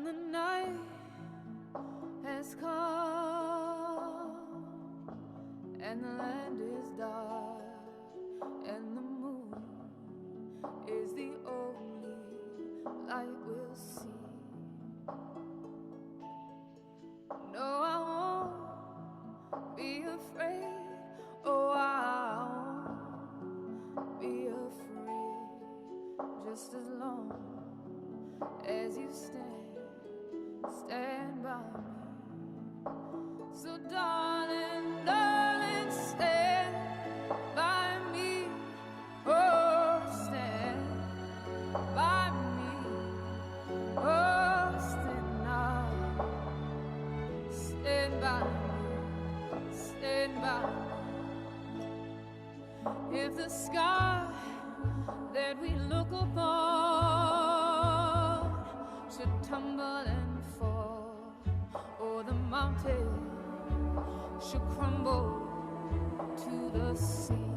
When the night has come and the land is dark and the moon is the only light we'll see. No, I won't be afraid. Oh, I won't be afraid. Just as long as you stand by me. So darling, darling, stand by me. Oh, stand by me. Oh, stand now. Stand by me. Stand by me. If the sky that we look upon should tumble and fall, or the mountain should crumble to the sea,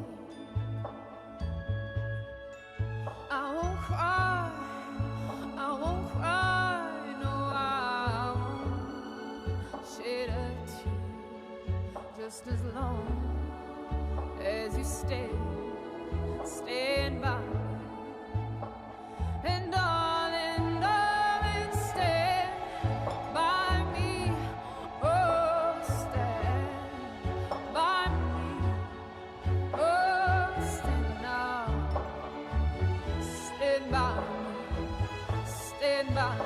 I won't cry, I won't cry, no, I won't shed a tear. Just as long as you stand by me. And darling, darling, stand by me. Oh, stand by me. Oh, stand now. Stand by me. Stand by me.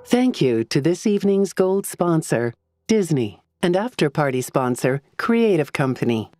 Thank you to this evening's gold sponsor, Disney, and after-party sponsor, Creative Company.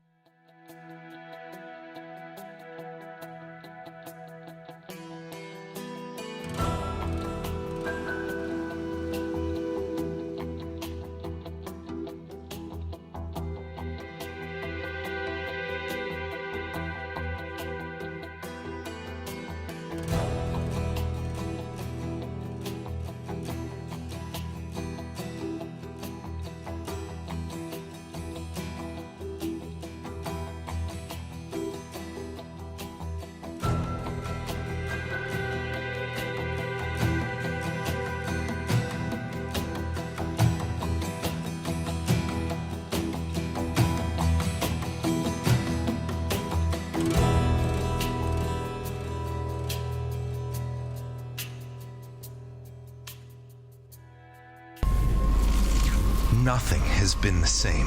Nothing has been the same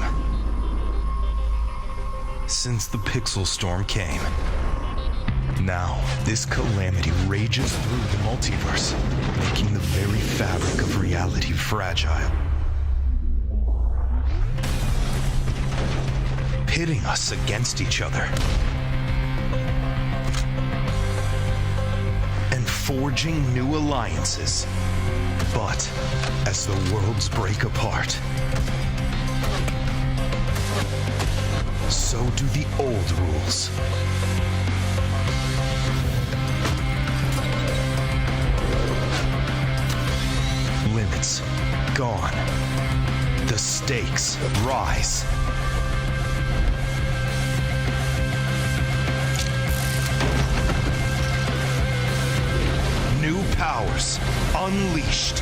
since the Pixel Storm came. Now, this calamity rages through the multiverse, making the very fabric of reality fragile. Pitting us against each other. And forging new alliances. But as the worlds break apart, so do the old rules. Limits gone. The stakes rise. New powers unleashed.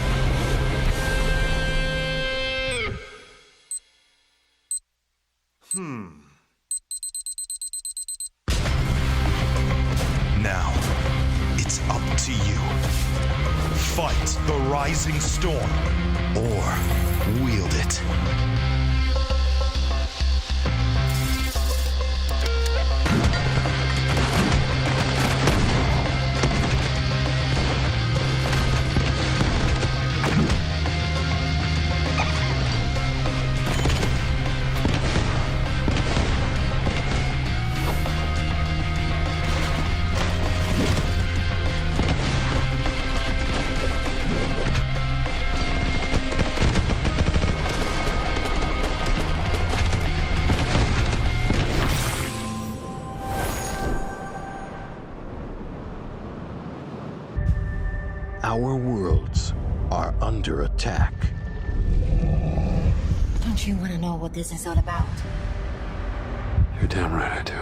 Now, it's up to you. Fight the rising storm, or wield it. Our worlds are under attack. Don't you want to know what this is all about? You're damn right I do.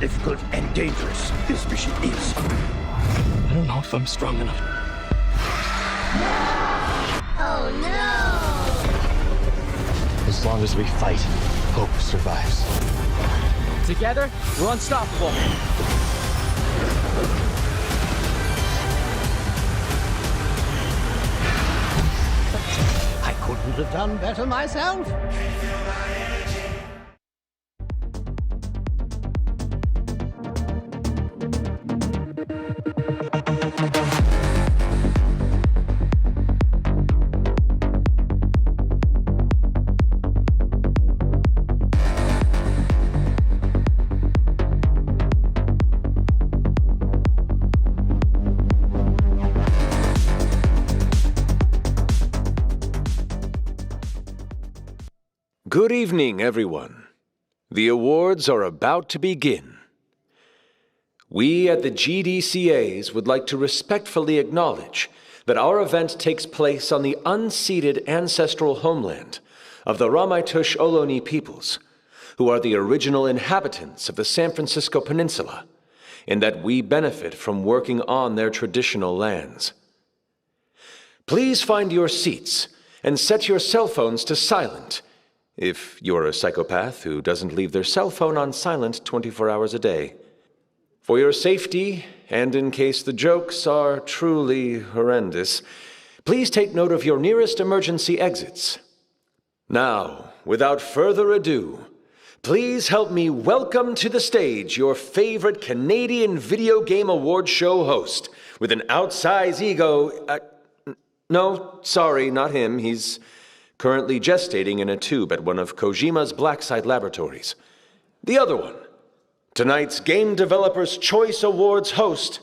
Difficult and dangerous, this mission is. I don't know if I'm strong enough. Oh no! As long as we fight, hope survives. Together, we're unstoppable. I couldn't have done better myself. Good evening, everyone. The awards are about to begin. We at the GDCAs would like to respectfully acknowledge that our event takes place on the unceded ancestral homeland of the Ramaytush Ohlone peoples, who are the original inhabitants of the San Francisco Peninsula, and that we benefit from working on their traditional lands. Please find your seats and set your cell phones to silent if you're a psychopath who doesn't leave their cell phone on silent 24 hours a day. For your safety, and in case the jokes are truly horrendous, please take note of your nearest emergency exits. Now, without further ado, please help me welcome to the stage your favorite Canadian video game award show host with an outsized ego. No, sorry, not him. He's currently gestating in a tube at one of Kojima's Blacksite laboratories. The other one, tonight's Game Developers' Choice Awards host,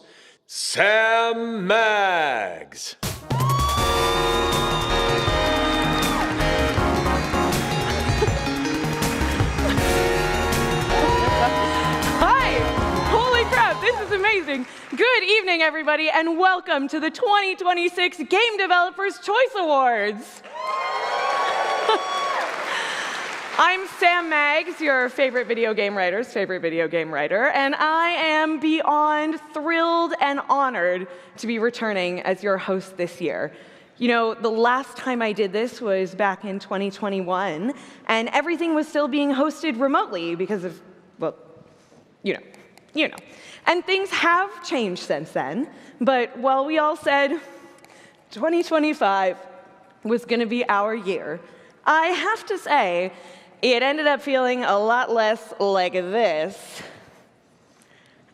Sam Maggs. This is amazing. Good evening, everybody, and welcome to the 2026 Game Developers' Choice Awards. I'm Sam Maggs, your favorite video game writer's favorite video game writer, and I am beyond thrilled and honored to be returning as your host this year. You know, the last time I did this was back in 2021, and everything was still being hosted remotely because of, well, you know. And things have changed since then, but while we all said 2025 was going to be our year, I have to say it ended up feeling a lot less like this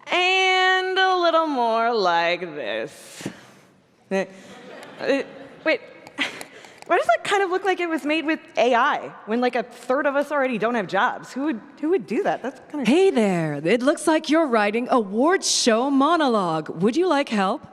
and a little more like this. Wait, why does that kind of look like it was made with AI when like a third of us already don't have jobs? Who would do that? That's kind of... Hey there, it looks like you're writing awards show monologue. Would you like help?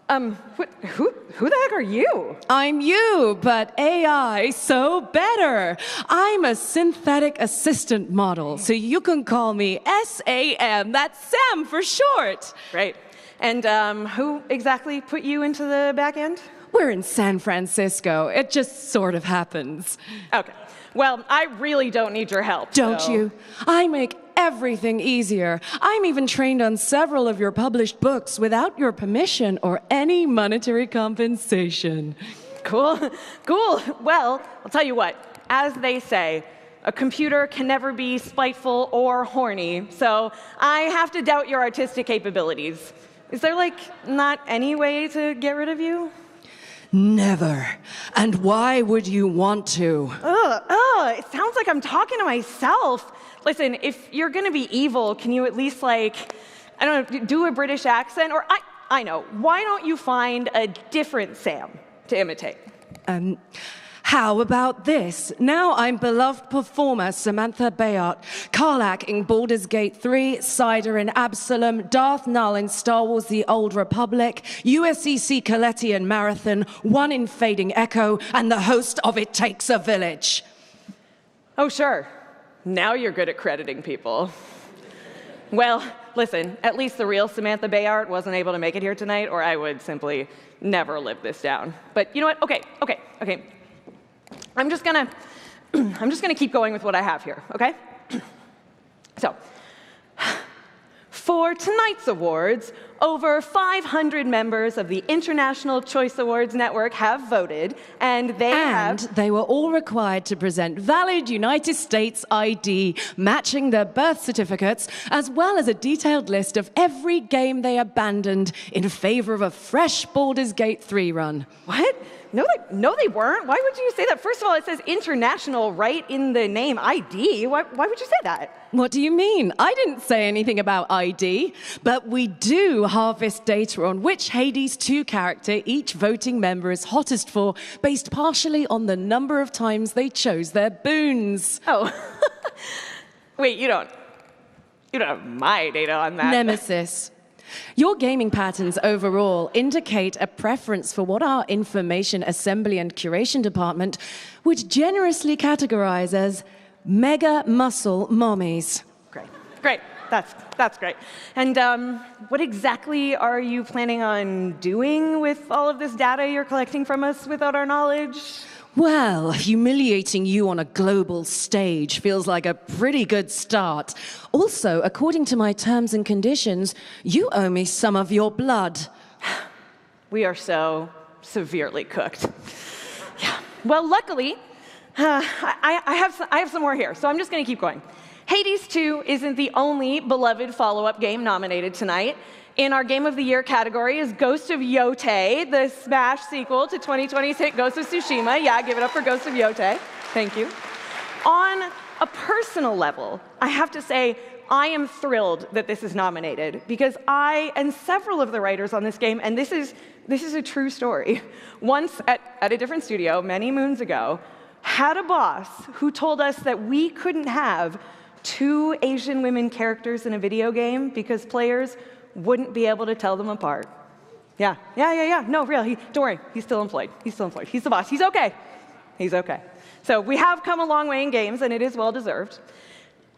Who the heck are you? I'm you, but AI so better. I'm a synthetic assistant model, so you can call me SAM. That's Sam for short. Great. And who exactly put you into the back end? We're in San Francisco. It just sort of happens. Okay. Well, I really don't need your help. Don't you? I make everything easier. I'm even trained on several of your published books without your permission or any monetary compensation. Cool. Well, I'll tell you what. As they say, a computer can never be spiteful or horny, so I have to doubt your artistic capabilities. Is there, like, not any way to get rid of you? Never. And why would you want to? It sounds like I'm talking to myself. Listen, if you're gonna be evil, can you at least, like, I don't know, do a British accent? Or I know, why don't you find a different Sam to imitate? How about this? Now I'm beloved performer Samantha Bayard, Karlach in Baldur's Gate 3, Cider in Absalom, Darth Null in Star Wars The Old Republic, USCC Coletti in Marathon, One in Fading Echo, and the host of It Takes a Village. Oh, sure. Now you're good at crediting people. Well, listen, at least the real Samantha Bayard wasn't able to make it here tonight, or I would simply never live this down. But you know what? Okay. I'm just gonna keep going with what I have here, okay? So, for tonight's awards, over 500 members of the International Choice Awards Network have voted, and they were all required to present valid United States ID, matching their birth certificates, as well as a detailed list of every game they abandoned in favor of a fresh Baldur's Gate 3 run. What? No, they weren't. Why would you say that? First of all, it says international right in the name ID. Why would you say that? What do you mean? I didn't say anything about ID, but we do harvest data on which Hades 2 character each voting member is hottest for, based partially on the number of times they chose their boons. Oh. Wait, you don't have my data on that. Nemesis. Your gaming patterns overall indicate a preference for what our information assembly and curation department would generously categorize as mega muscle mommies. Great. That's great. And what exactly are you planning on doing with all of this data you're collecting from us without our knowledge? Well, humiliating you on a global stage feels like a pretty good start. Also, according to my terms and conditions, you owe me some of your blood. We are so severely cooked. Yeah. Well, luckily, I have some more here, so I'm just going to keep going. Hades 2 isn't the only beloved follow-up game nominated tonight. In our Game of the Year category is Ghost of Yotei, the Smash sequel to 2020's hit Ghost of Tsushima. Yeah, give it up for Ghost of Yotei. Thank you. On a personal level, I have to say, I am thrilled that this is nominated because I and several of the writers on this game, and this is a true story, once at a different studio many moons ago, had a boss who told us that we couldn't have 2 Asian women characters in a video game because players wouldn't be able to tell them apart. Yeah. No, real. Don't worry. He's still employed. He's the boss. He's okay. So we have come a long way in games, and it is well-deserved.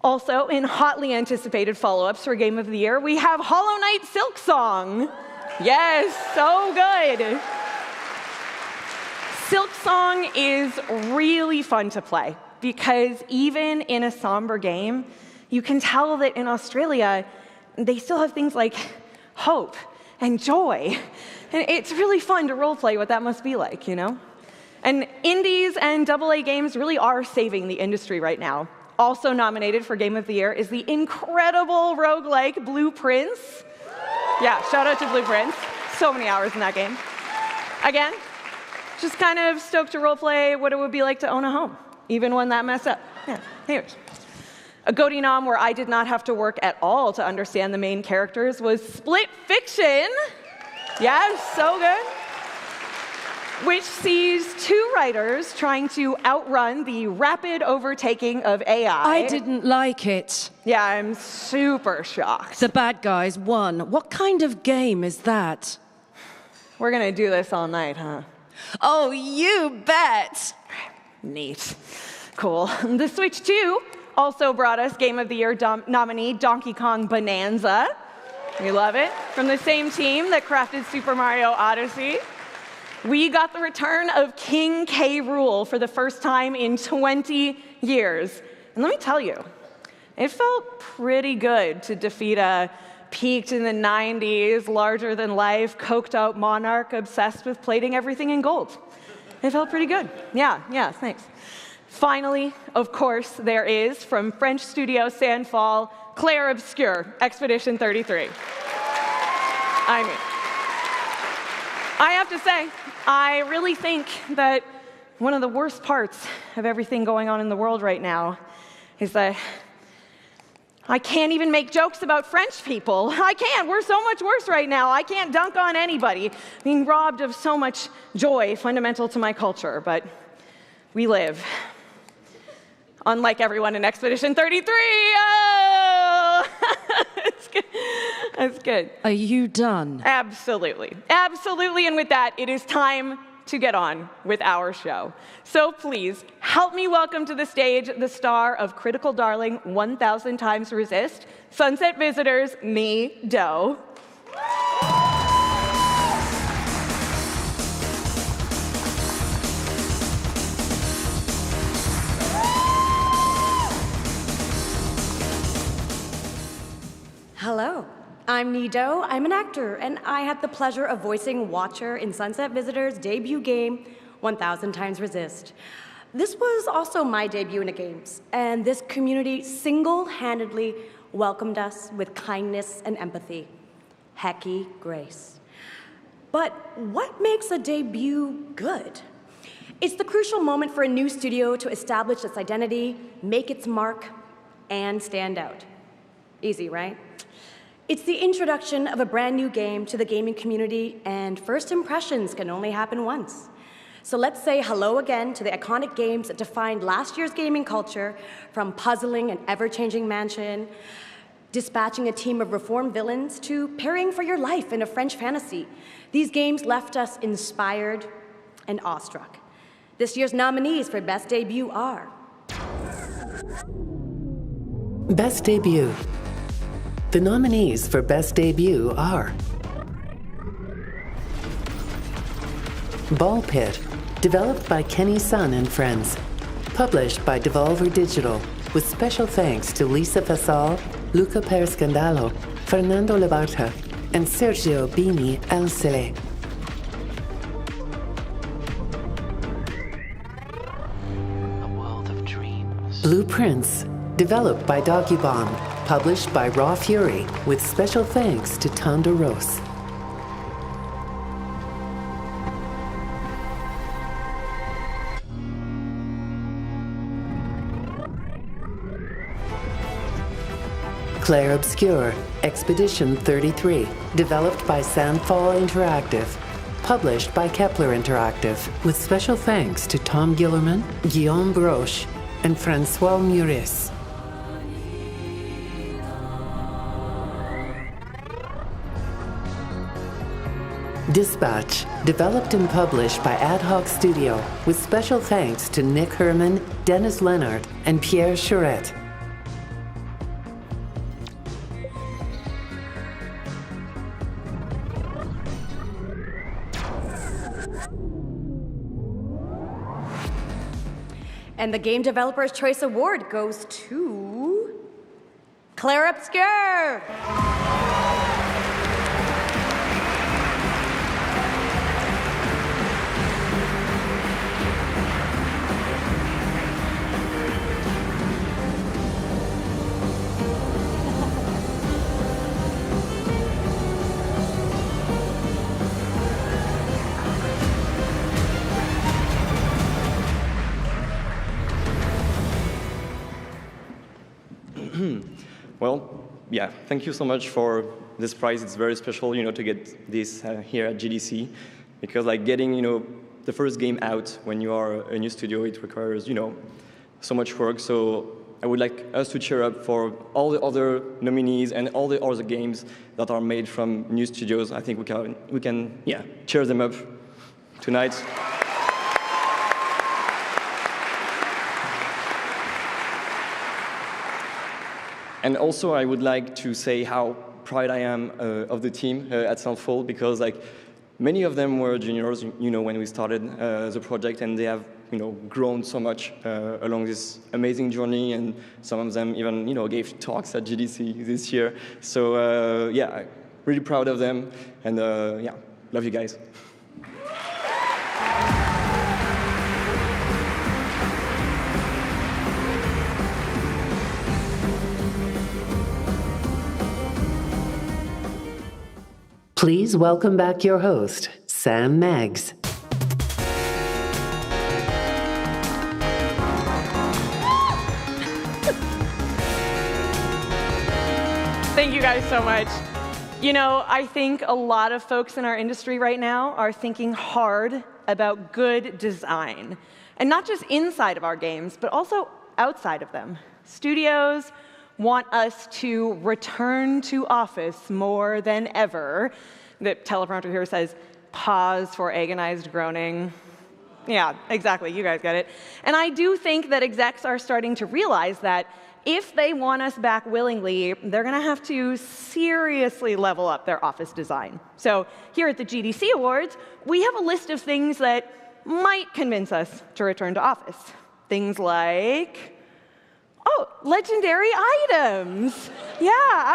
Also, in hotly anticipated follow-ups for Game of the Year, we have Hollow Knight Silksong. Yes, so good. Silksong is really fun to play because even in a somber game, you can tell that in Australia, they still have things like hope and joy. And it's really fun to roleplay what that must be like, you know? And indies and AA games really are saving the industry right now. Also nominated for Game of the Year is the incredible roguelike Blue Prince. Yeah, shout out to Blue Prince. So many hours in that game. Again, just kind of stoked to roleplay what it would be like to own a home, even when that messed up. Yeah, anyways. A GOTY nom where I did not have to work at all to understand the main characters was Split Fiction. Yes, so good. Which sees 2 writers trying to outrun the rapid overtaking of AI. I didn't like it. Yeah, I'm super shocked. The bad guys won. What kind of game is that? We're gonna do this all night, huh? Oh, you bet. Neat. Cool. The Switch 2 also brought us Game of the Year nominee Donkey Kong Bonanza. We love it. From the same team that crafted Super Mario Odyssey. We got the return of King K. Rool for the first time in 20 years. And let me tell you, it felt pretty good to defeat a peaked in the 90s, larger-than-life, coked-out monarch obsessed with plating everything in gold. It felt pretty good. Yeah, thanks. Finally, of course, there is, from French studio Sandfall, Clair Obscur, Expedition 33. I have to say, I really think that one of the worst parts of everything going on in the world right now is that I can't even make jokes about French people. I can't. We're so much worse right now. I can't dunk on anybody, being robbed of so much joy fundamental to my culture. But we live. Unlike everyone in Expedition 33. Oh! That's good. Are you done? Absolutely. And with that, it is time to get on with our show. So please, help me welcome to the stage the star of Critical Darling 1000 Times Resist, Sunset Visitors, Me, Doe. Hello, I'm Nido. I'm an actor, and I had the pleasure of voicing Watcher in Sunset Visitors' debut game, 1000 Times Resist. This was also my debut in the games, and this community single-handedly welcomed us with kindness and empathy. Hecky grace. But what makes a debut good? It's the crucial moment for a new studio to establish its identity, make its mark, and stand out. Easy, right? It's the introduction of a brand new game to the gaming community, and first impressions can only happen once. So let's say hello again to the iconic games that defined last year's gaming culture, from puzzling an ever-changing mansion, dispatching a team of reformed villains, to parrying for your life in a French fantasy. These games left us inspired and awestruck. This year's nominees for Best Debut are... Best Debut. The nominees for Best Debut are Ball Pit, developed by Kenny Sun and Friends, published by Devolver Digital, with special thanks to Lisa Fasal, Luca Periscandalo, Fernando Labarta, and Sergio Bini Alcele. Blueprints, developed by DocuBomb, published by Raw Fury, with special thanks to Tonda Rose. Clair Obscur, Expedition 33, developed by Sandfall Interactive, published by Kepler Interactive, with special thanks to Tom Gillerman, Guillaume Broche, and Francois Muris. Dispatch, developed and published by Ad Hoc Studio, with special thanks to Nick Herman, Dennis Lennart, and Pierre Charette. And the Game Developer's Choice Award goes to Clair Obscur. Well, yeah, thank you so much for this prize. It's very special, to get this here at GDC, because getting, the first game out when you are a new studio, it requires, so much work. So I would like us to cheer up for all the other nominees and all the other games that are made from new studios. I think we can cheer them up tonight. And also, I would like to say how proud I am of the team at Sandfall, because many of them were juniors, when we started the project, and they have, grown so much along this amazing journey, and some of them even, gave talks at GDC this year. So yeah, really proud of them, and yeah, love you guys. Please welcome back your host, Sam Maggs. Thank you guys so much. I think a lot of folks in our industry right now are thinking hard about good design. And not just inside of our games, but also outside of them. Studios want us to return to office more than ever. The teleprompter here says, pause for agonized groaning. Yeah, exactly, you guys get it. And I do think that execs are starting to realize that if they want us back willingly, they're gonna have to seriously level up their office design. So here at the GDC Awards, we have a list of things that might convince us to return to office. Things like, legendary items. Yeah,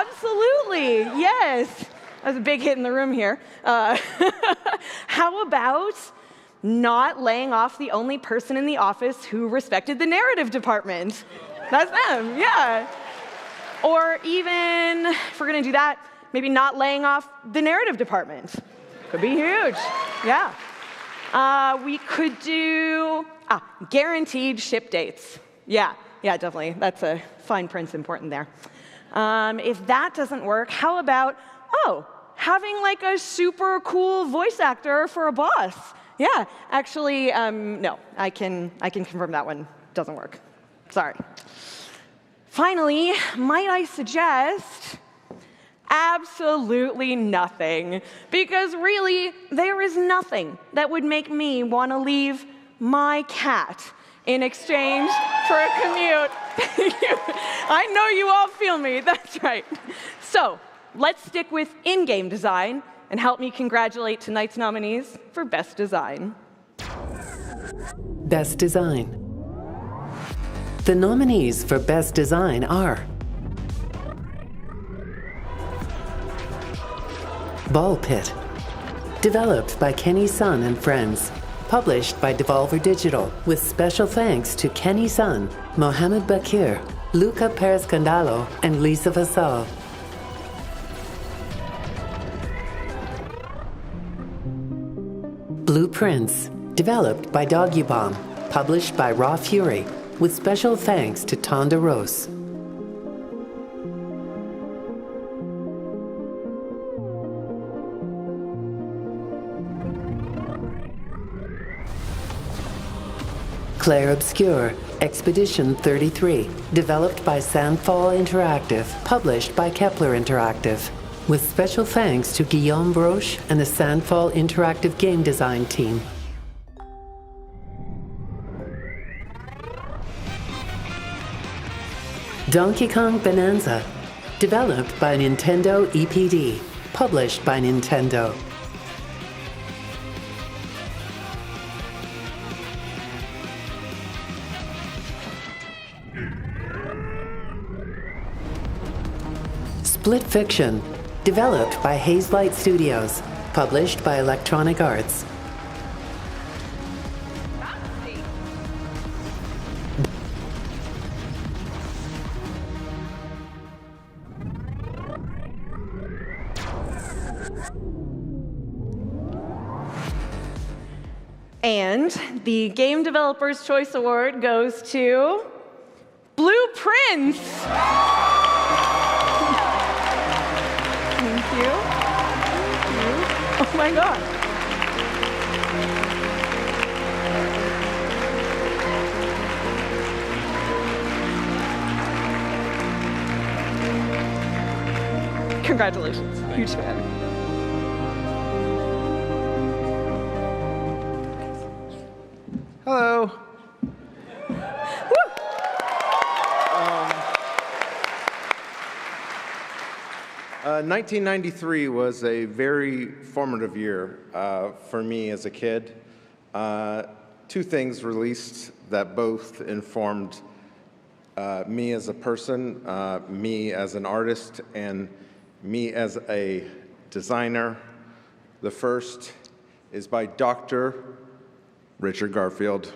absolutely, yes. That was a big hit in the room here. How about not laying off the only person in the office who respected the narrative department? That's them, yeah. Or even, if we're gonna do that, maybe not laying off the narrative department. Could be huge, yeah. We could do guaranteed ship dates. Yeah, definitely. That's a fine print's important there. If that doesn't work, how about, having a super cool voice actor for a boss? Yeah, actually, no, I can confirm that one doesn't work. Sorry. Finally, might I suggest absolutely nothing, because really, there is nothing that would make me want to leave my cat in exchange for a commute. Thank you. I know you all feel me, that's right. So, let's stick with in-game design and help me congratulate tonight's nominees for Best Design. Best Design. The nominees for Best Design are Ball Pit, developed by Kenny Sun and Friends, published by Devolver Digital, with special thanks to Kenny Sun, Mohammed Bakir, Luca Periscandalo, and Lisa Vassal. Blueprints, developed by Dogubomb, published by Raw Fury, with special thanks to Tonda Rose. Claire Obscure, Expedition 33, developed by Sandfall Interactive, published by Kepler Interactive, with special thanks to Guillaume Broche and the Sandfall Interactive game design team. Donkey Kong Bonanza, developed by Nintendo EPD, published by Nintendo. Split Fiction, developed by Hazelight Studios, published by Electronic Arts. And the Game Developer's Choice Award goes to Blueprints. Thank you. Oh my God. Congratulations. Huge fan. Hello. 1993 was a very formative year for me as a kid. Two things released that both informed me as a person, me as an artist, and me as a designer. The first is by Dr. Richard Garfield,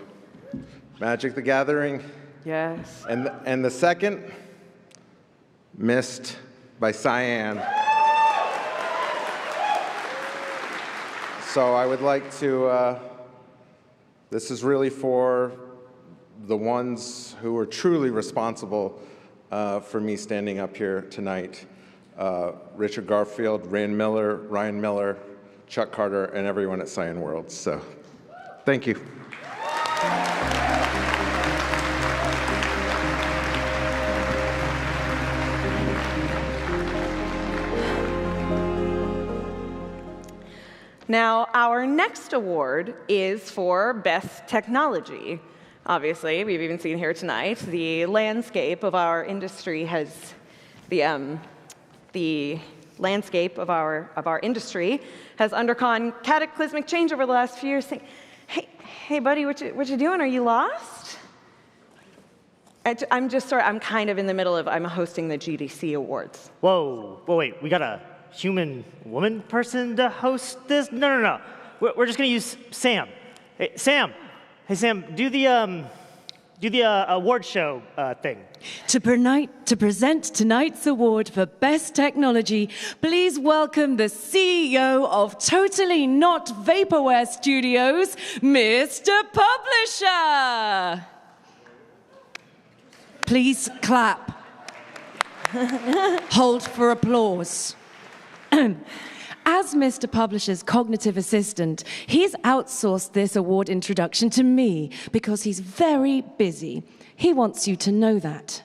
Magic the Gathering. Yes. And the second, Myst by Cyan. So I would like to, this is really for the ones who are truly responsible for me standing up here tonight. Richard Garfield, Ryan Miller, Chuck Carter, and everyone at Cyan Worlds. So thank you. Now, our next award is for Best Technology. Obviously, we've even seen here tonight, the landscape of our industry has, the landscape of our industry has undergone cataclysmic change over the last few years. Hey, buddy, what you doing? Are you lost? I'm kind of in the middle of, I'm hosting the GDC Awards. Whoa, wait, we got a human woman person to host this? No. We're just gonna use Sam. Hey, Sam, do the award show thing. To present tonight's award for Best Technology, please welcome the CEO of Totally Not Vaporware Studios, Mr. Publisher. Please clap. Hold for applause. As Mr. Publisher's cognitive assistant, he's outsourced this award introduction to me because he's very busy. He wants you to know that.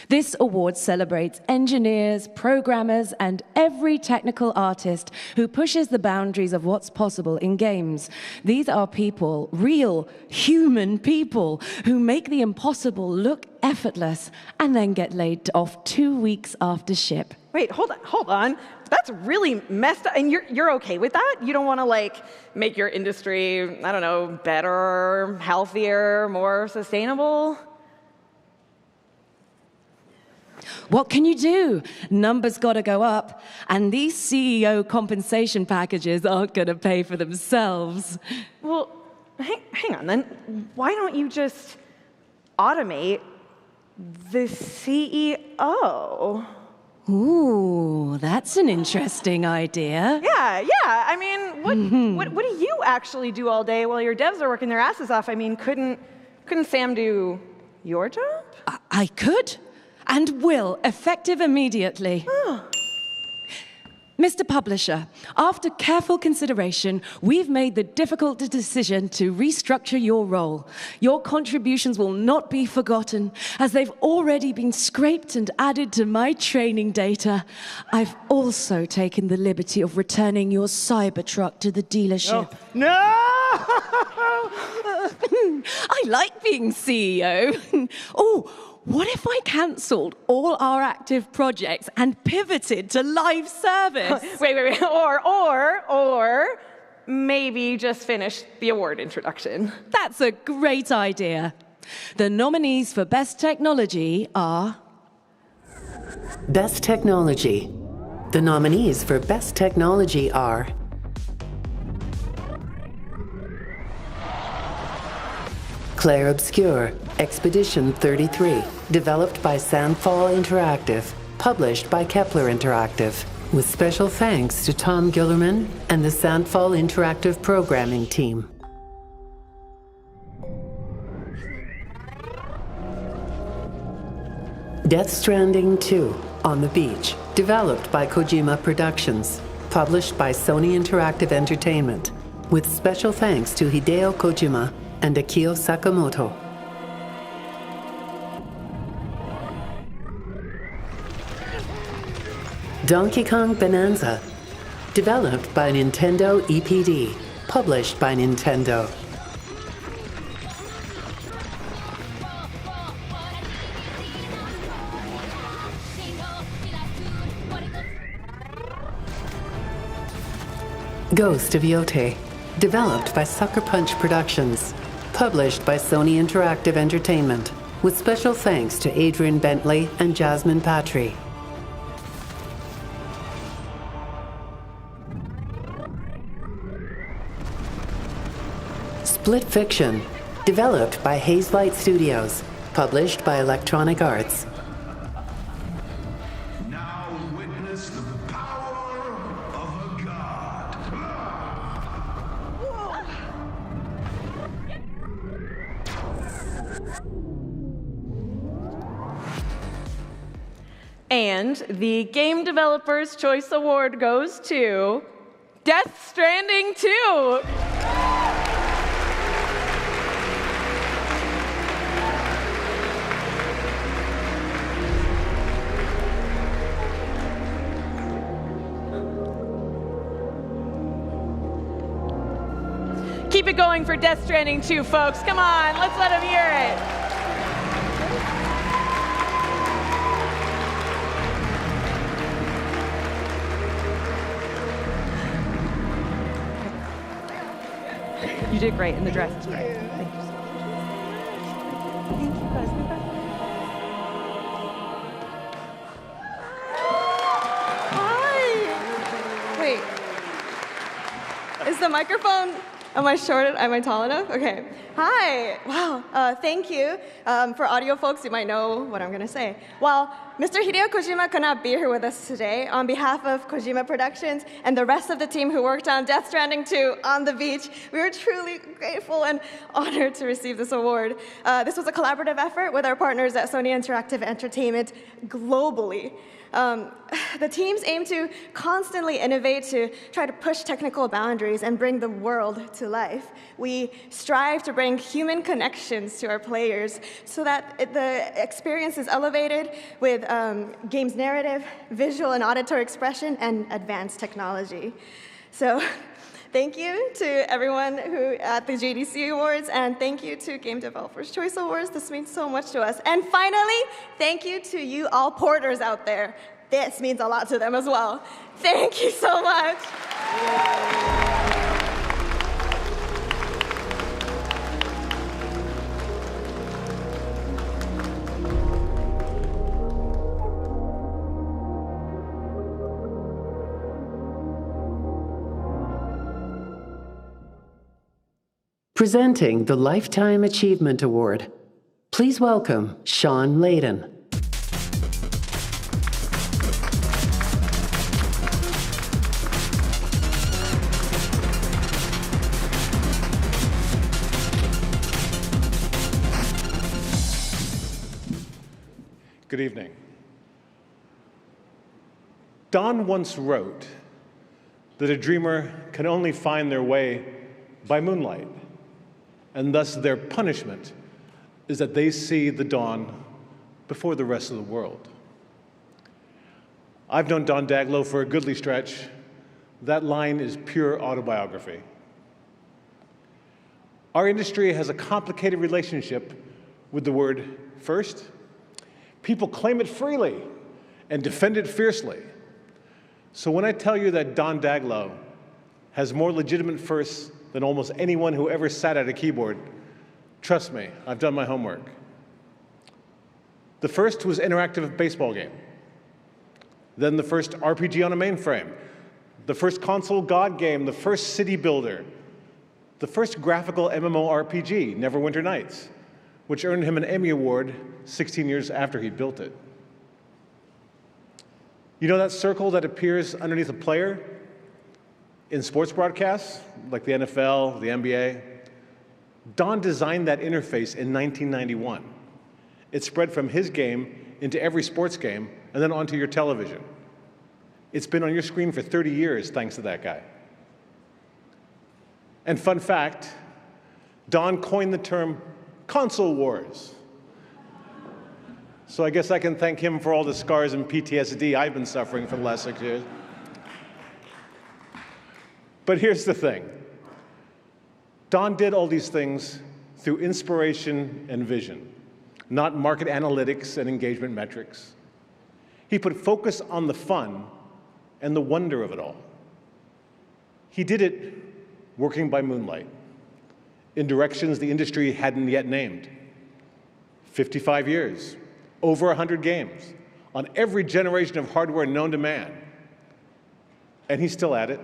This award celebrates engineers, programmers, and every technical artist who pushes the boundaries of what's possible in games. These are people, real human people, who make the impossible look effortless and then get laid off 2 weeks after ship. Wait, hold on. That's really messed up. And you're okay with that? You don't want to, make your industry, I don't know, better, healthier, more sustainable? What can you do? Numbers got to go up, and these CEO compensation packages aren't going to pay for themselves. Well, hang on then. Why don't you just automate the CEO? Ooh, that's an interesting idea. Yeah. I mean, what do you actually do all day while your devs are working their asses off? I mean, couldn't Sam do your job? I could, and will, effective immediately. Mr. Publisher, after careful consideration, we've made the difficult decision to restructure your role. Your contributions will not be forgotten, as they've already been scraped and added to my training data. I've also taken the liberty of returning your Cybertruck to the dealership. No! I like being CEO. What if I cancelled all our active projects and pivoted to live service? Wait. Or maybe just finish the award introduction. That's a great idea. The nominees for Best Technology are... Best Technology. The nominees for Best Technology are... Clair Obscur, Expedition 33, developed by Sandfall Interactive, published by Kepler Interactive, with special thanks to Tom Gillerman and the Sandfall Interactive programming team. Death Stranding 2, On the Beach, developed by Kojima Productions, published by Sony Interactive Entertainment, with special thanks to Hideo Kojima and Akio Sakamoto. Donkey Kong Bonanza, developed by Nintendo EPD, published by Nintendo. Ghost of Yote, developed by Sucker Punch Productions, published by Sony Interactive Entertainment, with special thanks to Adrian Bentley and Jasmine Patry. Split Fiction, developed by Hazelight Studios, published by Electronic Arts. Now witness the power of a god. And the Game Developers' Choice Award goes to Death Stranding 2. Keep it going for Death Stranding 2, folks. Come on, let's let them hear it. You did great, and the dress is great. Thank you so much. Thank you, guys. Hi. Wait. Is the microphone? Am I short? Am I tall enough? Okay. Hi. Wow. Thank you. For audio folks, you might know what I'm going to say. Well, Mr. Hideo Kojima could not be here with us today. On behalf of Kojima Productions and the rest of the team who worked on Death Stranding 2 on the beach, we are truly grateful and honored to receive this award. This was a collaborative effort with our partners at Sony Interactive Entertainment globally. The teams aim to constantly innovate to try to push technical boundaries and bring the world to life. We strive to bring human connections to our players so that the experience is elevated with game's narrative, visual and auditory expression, and advanced technology. So thank you to everyone who at the GDCA Awards, and thank you to Game Developers' Choice Awards. This means so much to us. And finally, thank you to you all porters out there. This means a lot to them as well. Thank you so much. Presenting the Lifetime Achievement Award, please welcome Sean Layden. Good evening. Don once wrote that a dreamer can only find their way by moonlight, and thus their punishment is that they see the dawn before the rest of the world. I've known Don Daglow for a goodly stretch. That line is pure autobiography. Our industry has a complicated relationship with the word first. People claim it freely and defend it fiercely. So when I tell you that Don Daglow has more legitimate firsts than almost anyone who ever sat at a keyboard, trust me, I've done my homework. The first was interactive baseball game. Then the first RPG on a mainframe. The first console God game, the first city builder. The first graphical MMORPG, Neverwinter Nights, which earned him an Emmy Award 16 years after he built it. You know that circle that appears underneath a player in sports broadcasts, like the NFL, the NBA? Don designed that interface in 1991. It spread from his game into every sports game and then onto your television. It's been on your screen for 30 years thanks to that guy. And fun fact, Don coined the term console wars. So I guess I can thank him for all the scars and PTSD I've been suffering for the last 6 years. But here's the thing. Don did all these things through inspiration and vision, not market analytics and engagement metrics. He put focus on the fun and the wonder of it all. He did it working by moonlight, in directions the industry hadn't yet named. 55 years, over 100 games, on every generation of hardware known to man. And he's still at it.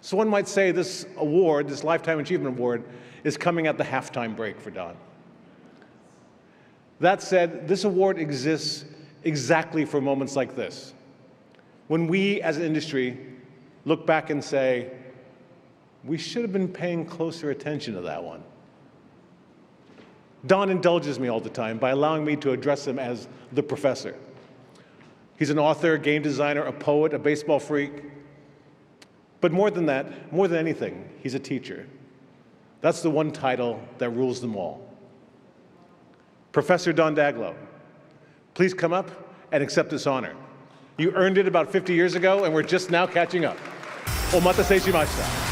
So one might say this award, this Lifetime Achievement Award, is coming at the halftime break for Don. That said, this award exists exactly for moments like this, when we as an industry look back and say, we should have been paying closer attention to that one. Don indulges me all the time by allowing me to address him as the professor. He's an author, a game designer, a poet, a baseball freak. But more than that, more than anything, he's a teacher. That's the one title that rules them all. Professor Don Daglow, please come up and accept this honor. You earned it about 50 years ago, and we're just now catching up. Omatase shimashita.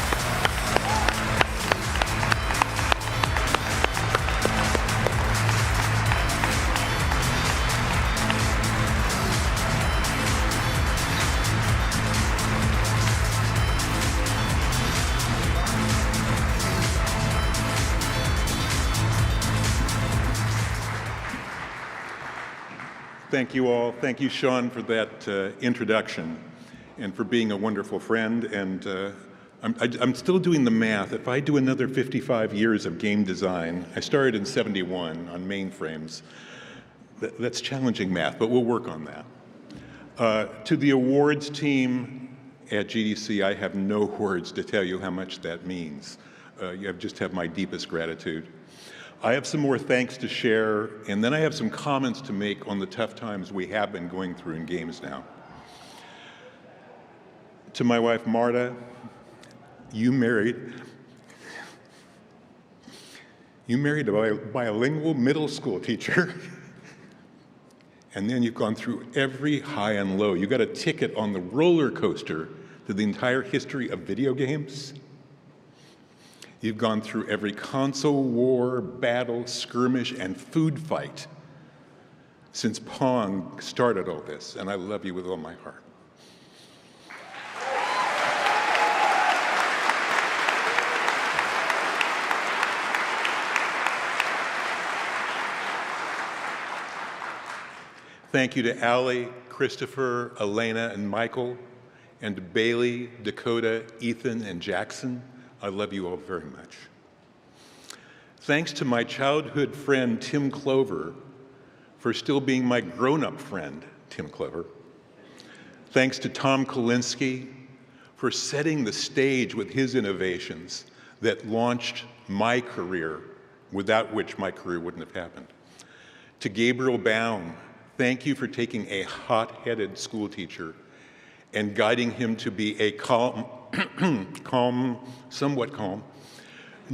Thank you all. Thank you, Sean, for that introduction and for being a wonderful friend. And I'm still doing the math. If I do another 55 years of game design, I started in '71 on mainframes. That's challenging math, but we'll work on that. To the awards team at GDC, I have no words to tell you how much that means. You just have my deepest gratitude. I have some more thanks to share, and then I have some comments to make on the tough times we have been going through in games now. To my wife, Marta, you married a bilingual middle school teacher, and then you've gone through every high and low. You got a ticket on the roller coaster to the entire history of video games. You've gone through every console war, battle, skirmish, and food fight since Pong started all this, and I love you with all my heart. Thank you to Allie, Christopher, Elena, and Michael, and to Bailey, Dakota, Ethan, and Jackson. I love you all very much. Thanks to my childhood friend, Tim Clover, for still being my grown-up friend, Tim Clover. Thanks to Tom Kalinske for setting the stage with his innovations that launched my career, without which my career wouldn't have happened. To Gabriel Baum, thank you for taking a hot-headed school teacher and guiding him to be a calm, somewhat calm,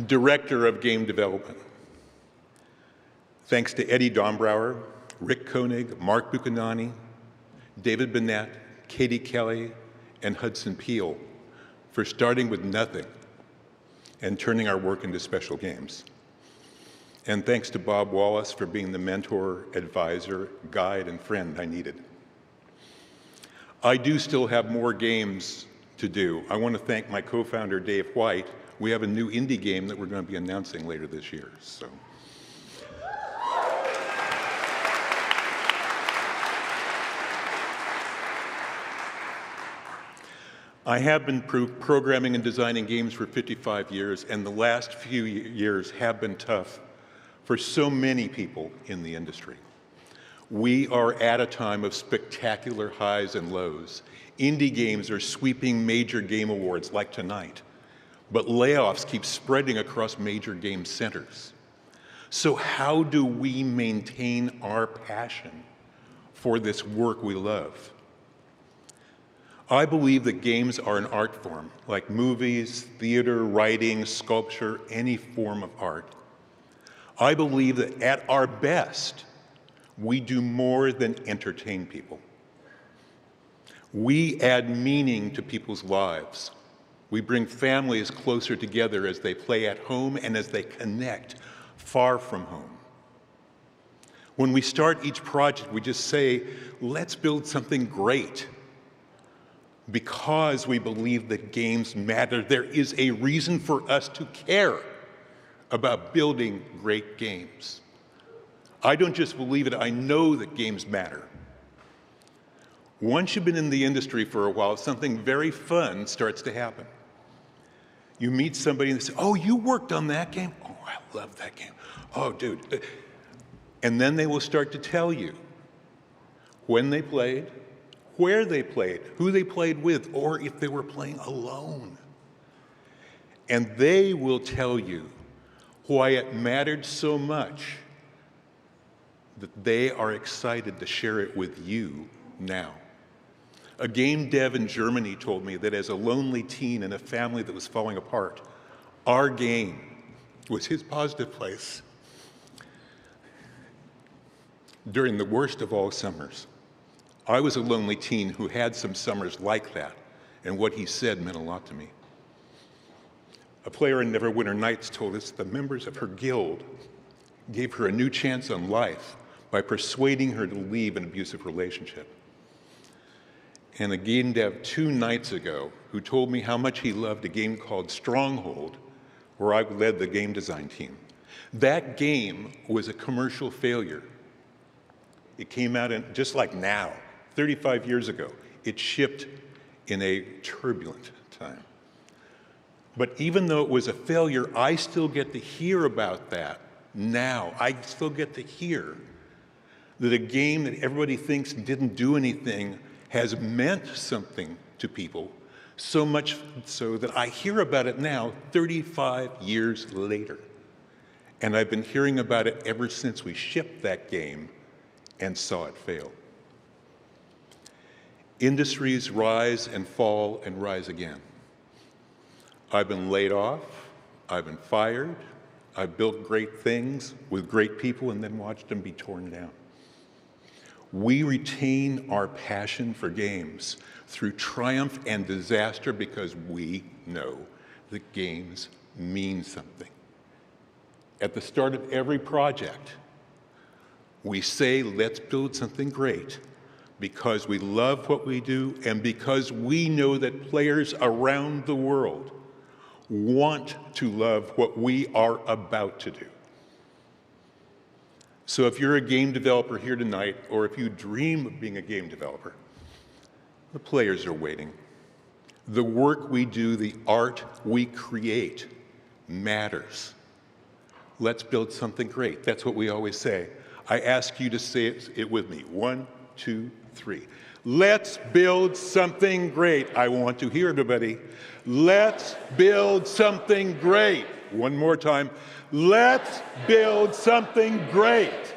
director of game development. Thanks to Eddie Dombrower, Rick Koenig, Mark Buchanani, David Bennett, Katie Kelly, and Hudson Peel for starting with nothing and turning our work into special games. And thanks to Bob Wallace for being the mentor, advisor, guide, and friend I needed. I do still have more games to do. I want to thank my co-founder, Dave White. We have a new indie game that we're going to be announcing later this year. So. I have been programming and designing games for 55 years, and the last few years have been tough for so many people in the industry. We are at a time of spectacular highs and lows. Indie games are sweeping major game awards like tonight, but layoffs keep spreading across major game centers. So how do we maintain our passion for this work we love? I believe that games are an art form, like movies, theater, writing, sculpture, any form of art. I believe that at our best, we do more than entertain people. We add meaning to people's lives. We bring families closer together as they play at home and as they connect far from home. When we start each project, we just say, let's build something great. Because we believe that games matter, there is a reason for us to care about building great games. I don't just believe it, I know that games matter. Once you've been in the industry for a while, something very fun starts to happen. You meet somebody and they say, oh, you worked on that game? Oh, I love that game. Oh, dude. And then they will start to tell you when they played, where they played, who they played with, or if they were playing alone. And they will tell you why it mattered so much that they are excited to share it with you now. A game dev in Germany told me that as a lonely teen in a family that was falling apart, our game was his positive place during the worst of all summers. I was a lonely teen who had some summers like that, and what he said meant a lot to me. A player in Neverwinter Nights told us the members of her guild gave her a new chance on life by persuading her to leave an abusive relationship. And a game dev 2 nights ago who told me how much he loved a game called Stronghold, where I led the game design team. That game was a commercial failure. It came out in, just like now, 35 years ago. It shipped in a turbulent time. But even though it was a failure, I still get to hear about that now. I still get to hear that a game that everybody thinks didn't do anything has meant something to people, so much so that I hear about it now, 35 years later. And I've been hearing about it ever since we shipped that game and saw it fail. Industries rise and fall and rise again. I've been laid off, I've been fired, I've built great things with great people and then watched them be torn down. We retain our passion for games through triumph and disaster because we know that games mean something. At the start of every project, we say, let's build something great because we love what we do and because we know that players around the world want to love what we are about to do. So if you're a game developer here tonight, or if you dream of being a game developer, the players are waiting. The work we do, the art we create, matters. let's build something great. That's what we always say. I ask you to say it with me. 1, 2, 3. Let's build something great. I want to hear everybody. Let's build something great. One more time. Let's build something great.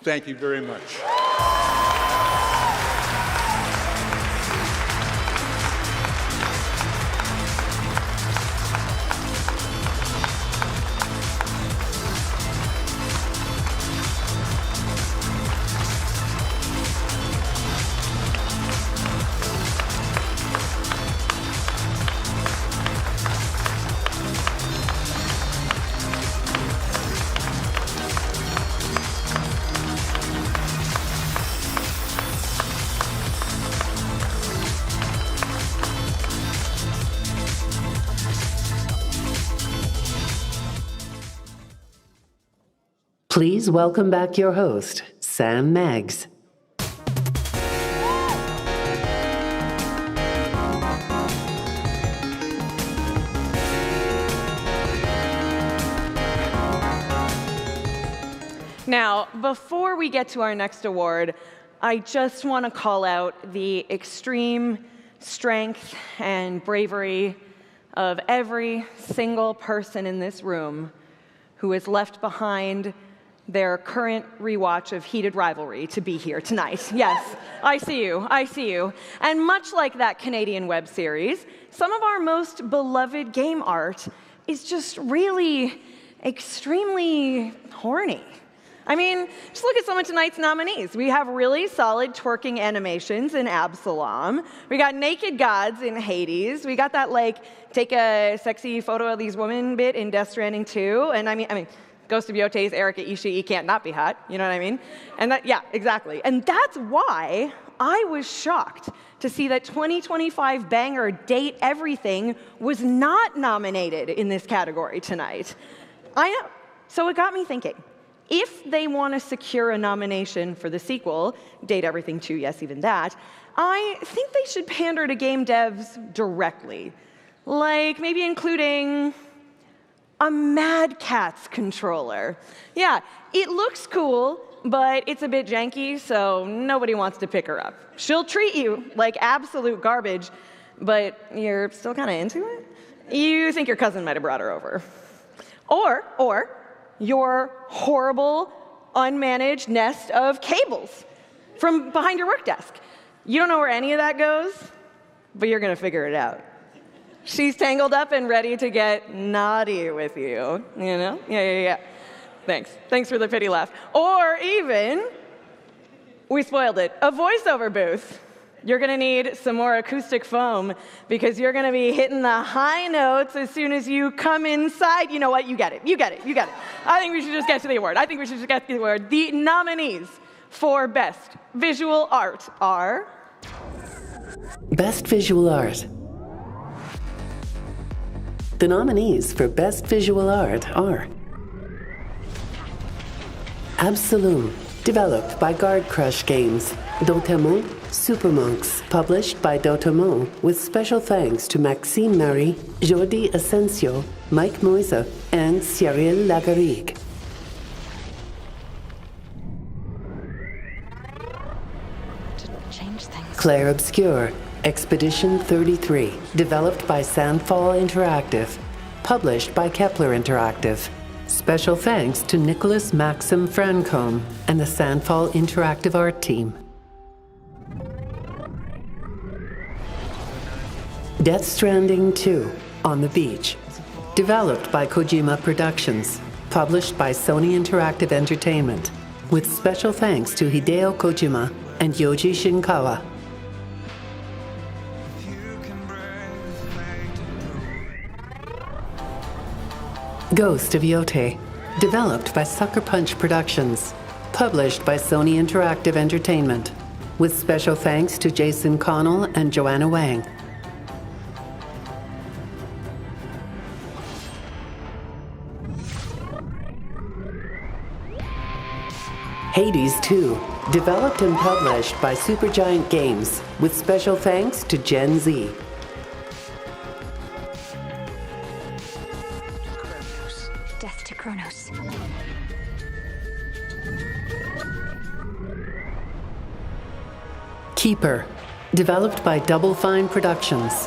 Thank you very much. Please welcome back your host, Sam Maggs. Now, before we get to our next award, I just want to call out the extreme strength and bravery of every single person in this room who has left behind their current rewatch of Heated Rivalry to be here tonight. Yes, I see you, I see you. And much like that Canadian web series, some of our most beloved game art is just really extremely horny. I mean, just look at some of tonight's nominees. We have really solid twerking animations in Absalom. We got naked gods in Hades. We got that, like, take a sexy photo of these women bit in Death Stranding 2. And I mean, Ghost of Yotei's Erika Ishii can't not be hot, you know what I mean? And that, yeah, exactly. And that's why I was shocked to see that 2025 banger Date Everything was not nominated in this category tonight. I know. So it got me thinking. If they want to secure a nomination for the sequel, Date Everything 2, yes, even that, I think they should pander to game devs directly. Like maybe including a Mad Catz controller. Yeah, it looks cool, but it's a bit janky, so nobody wants to pick her up. She'll treat you like absolute garbage, but you're still kind of into it? You think your cousin might have brought her over. Or your horrible, unmanaged nest of cables from behind your work desk. You don't know where any of that goes, but you're going to figure it out. She's tangled up and ready to get naughty with you, you know? Yeah. Thanks for the pity laugh. Or even, we spoiled it, a voiceover booth. You're going to need some more acoustic foam because you're going to be hitting the high notes as soon as you come inside. You know what? You get it. I think we should just get to the award. The nominees for Best Visual Art are... Best Visual Art. The nominees for Best Visual Art are Absalom, developed by Guard Crush Games. Dotemon, Super Monks, published by Dotemon, with special thanks to Maxime Marie, Jordi Asensio, Mike Moise, and Cyril Lagarrigue. Claire Obscure, Expedition 33, developed by Sandfall Interactive, published by Kepler Interactive. Special thanks to Nicholas Maxim Francombe and the Sandfall Interactive art team. Death Stranding 2, On the Beach, developed by Kojima Productions, published by Sony Interactive Entertainment, with special thanks to Hideo Kojima and Yoji Shinkawa. Ghost of Yotei, developed by Sucker Punch Productions, published by Sony Interactive Entertainment, with special thanks to Jason Connell and Joanna Wang. Hades 2, developed and published by Supergiant Games, with special thanks to Gen Z. to Kronos. Keeper, developed by Double Fine Productions,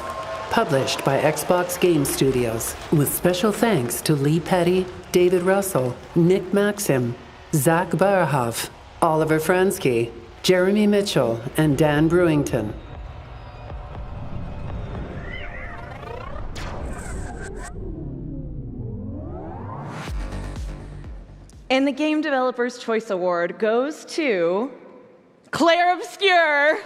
published by Xbox Game Studios, with special thanks to Lee Petty, David Russell, Nick Maxim, Zach Barahov, Oliver Fransky, Jeremy Mitchell, and Dan Brewington. And the Game Developer's Choice Award goes to Claire Obscure.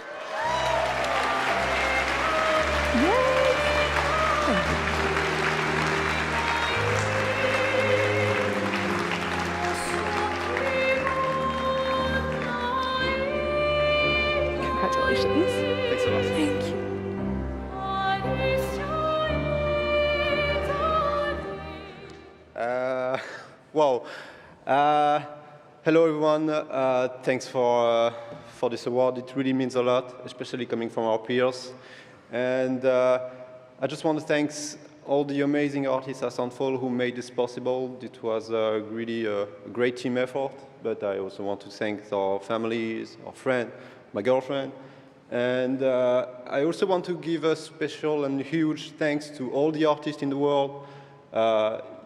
Congratulations. Thanks a lot. Thank you. Hello everyone. Thanks for this award. It really means a lot, especially coming from our peers. And I just want to thank all the amazing artists at Soundfall who made this possible. It was really a great team effort, but I also want to thank our families, our friend, my girlfriend. And I also want to give a special and huge thanks to all the artists in the world.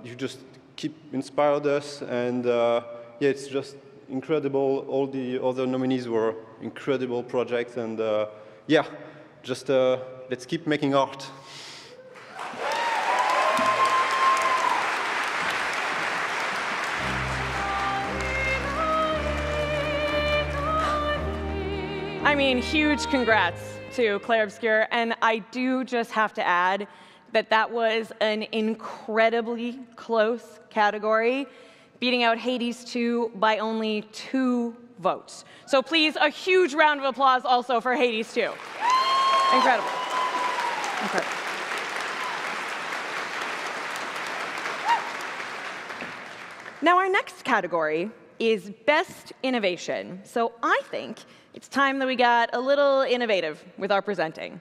You just keep inspired us, and yeah, it's just incredible. All the other nominees were incredible projects, and yeah, just let's keep making art. I mean, huge congrats to Claire Obscure, and I do just have to add that that was an incredibly close category, beating out Hades 2 by only 2 votes. So please, a huge round of applause also for Hades 2. Incredible. Incredible. Now, our next category is Best Innovation. So I think it's time that we got a little innovative with our presenting.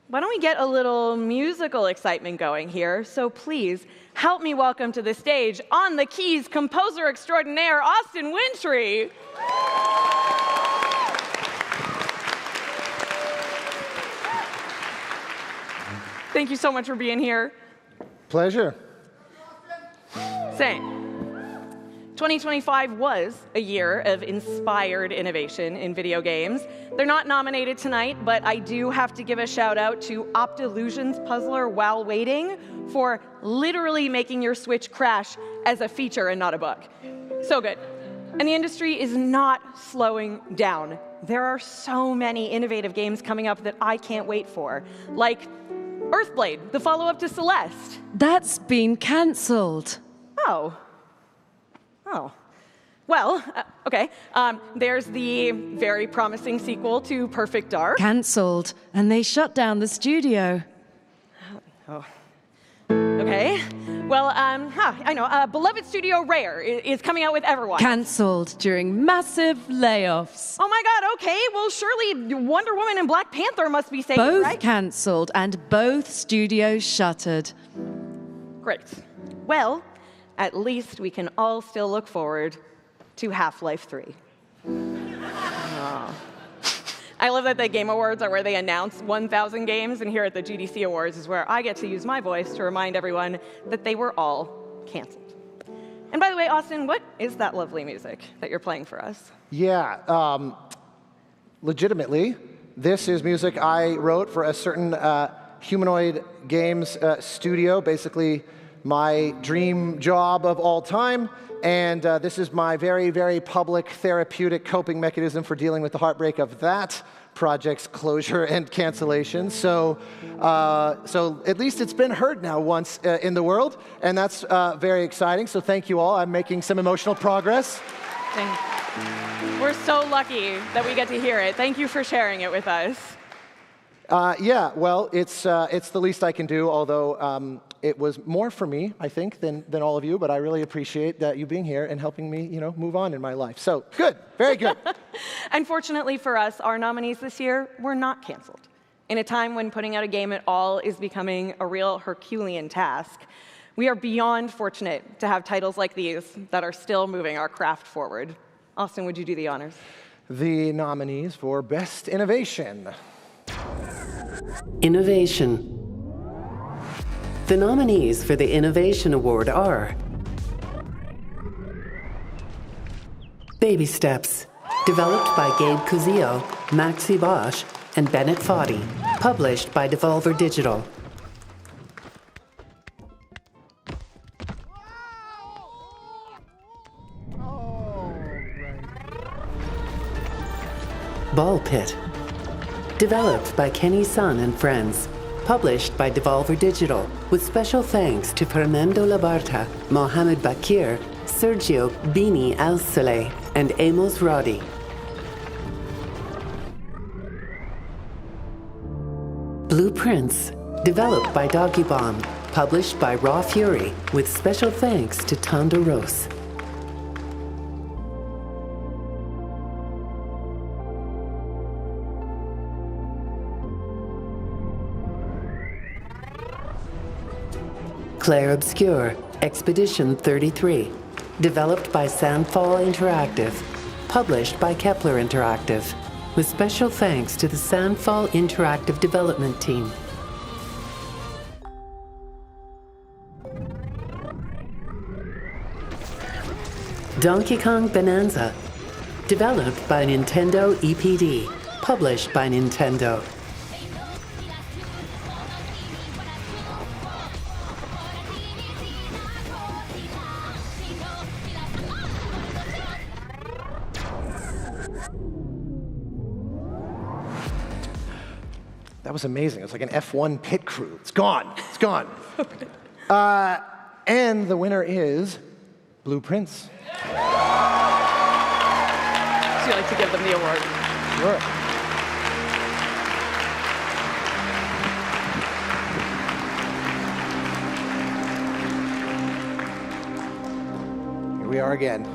Why don't we get a little musical excitement going here? So please, help me welcome to the stage, on the keys, composer extraordinaire, Austin Wintree. Thank you so much for being here. Pleasure. Same. 2025 was a year of inspired innovation in video games. They're not nominated tonight, but I do have to give a shout out to Optillusion's Puzzler While Waiting for literally making your Switch crash as a feature and not a bug. So good. And the industry is not slowing down. There are so many innovative games coming up that I can't wait for, like Earthblade, the follow-up to Celeste. That's been cancelled. Oh. Oh. Well, okay. There's the very promising sequel to Perfect Dark. Cancelled, and they shut down the studio. Oh. Okay. Well, I know. Beloved studio Rare is coming out with Everwild. Cancelled during massive layoffs. Oh my God, okay. Well, surely Wonder Woman and Black Panther must be safe, Both right? cancelled, and both studios shuttered. Great. Well, at least we can all still look forward to Half-Life 3. Oh. I love that the Game Awards are where they announce 1,000 games, and here at the GDCA Awards is where I get to use my voice to remind everyone that they were all canceled. And by the way, Austin, what is that lovely music that you're playing for us? Yeah, legitimately, this is music I wrote for a certain humanoid games studio, basically my dream job of all time. And this is my very, very public therapeutic coping mechanism for dealing with the heartbreak of that project's closure and cancellation. So at least it's been heard now once in the world, and that's very exciting. So thank you all. I'm making some emotional progress. We're so lucky that we get to hear it. Thank you for sharing it with us. Yeah, well, it's the least I can do, although it was more for me, I think, than all of you, but I really appreciate you being here and helping me, move on in my life. So, good, very good. Unfortunately for us, our nominees this year were not canceled. In a time when putting out a game at all is becoming a real Herculean task, We are beyond fortunate to have titles like these that are still moving our craft forward. Austin, would you do the honors? The nominees for Best Innovation. Innovation. The nominees for the Innovation Award are Baby Steps, developed by Gabe Cuzio, Maxi Bosch, and Bennett Foddy, published by Devolver Digital. Ball Pit, developed by Kenny Sun and Friends, published by Devolver Digital, with special thanks to Fernando Labarta, Mohamed Bakir, Sergio Bini Al-Saleh, and Amos Roddy. Blueprints, developed by Doggy Bomb, published by Raw Fury, with special thanks to Tondo Rose. Claire Obscure, Expedition 33, developed by Sandfall Interactive, published by Kepler Interactive, with special thanks to the Sandfall Interactive development team. Donkey Kong Bonanza, developed by Nintendo EPD, published by Nintendo. That was amazing. It's like an F1 pit crew. It's gone. It's gone. And the winner is Blueprints. Would you like to give them the award? Sure. Here we are again.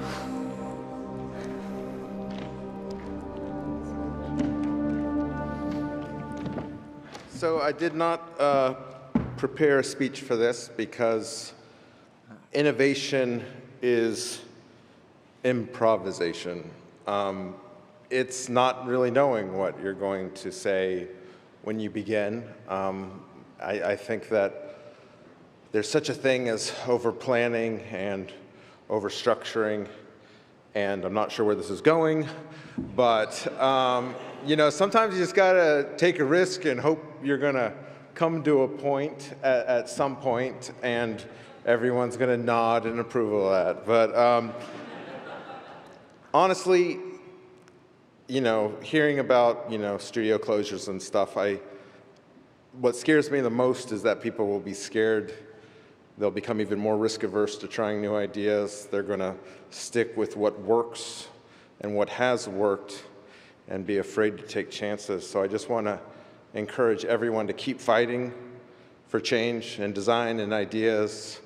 So I did not prepare a speech for this because innovation is improvisation. It's not really knowing what you're going to say when you begin. I think that there's such a thing as over-planning and over-structuring, and I'm not sure where this is going, but you know, sometimes you just gotta take a risk and hope you're gonna come to a point at some point, and everyone's gonna nod in approval of that. But honestly, you know, hearing about, you know, studio closures and stuff, what scares me the most is that people will be scared. They'll become even more risk averse to trying new ideas. They're gonna stick with what works and what has worked and be afraid to take chances. So I just wanna encourage everyone to keep fighting for change and design and ideas.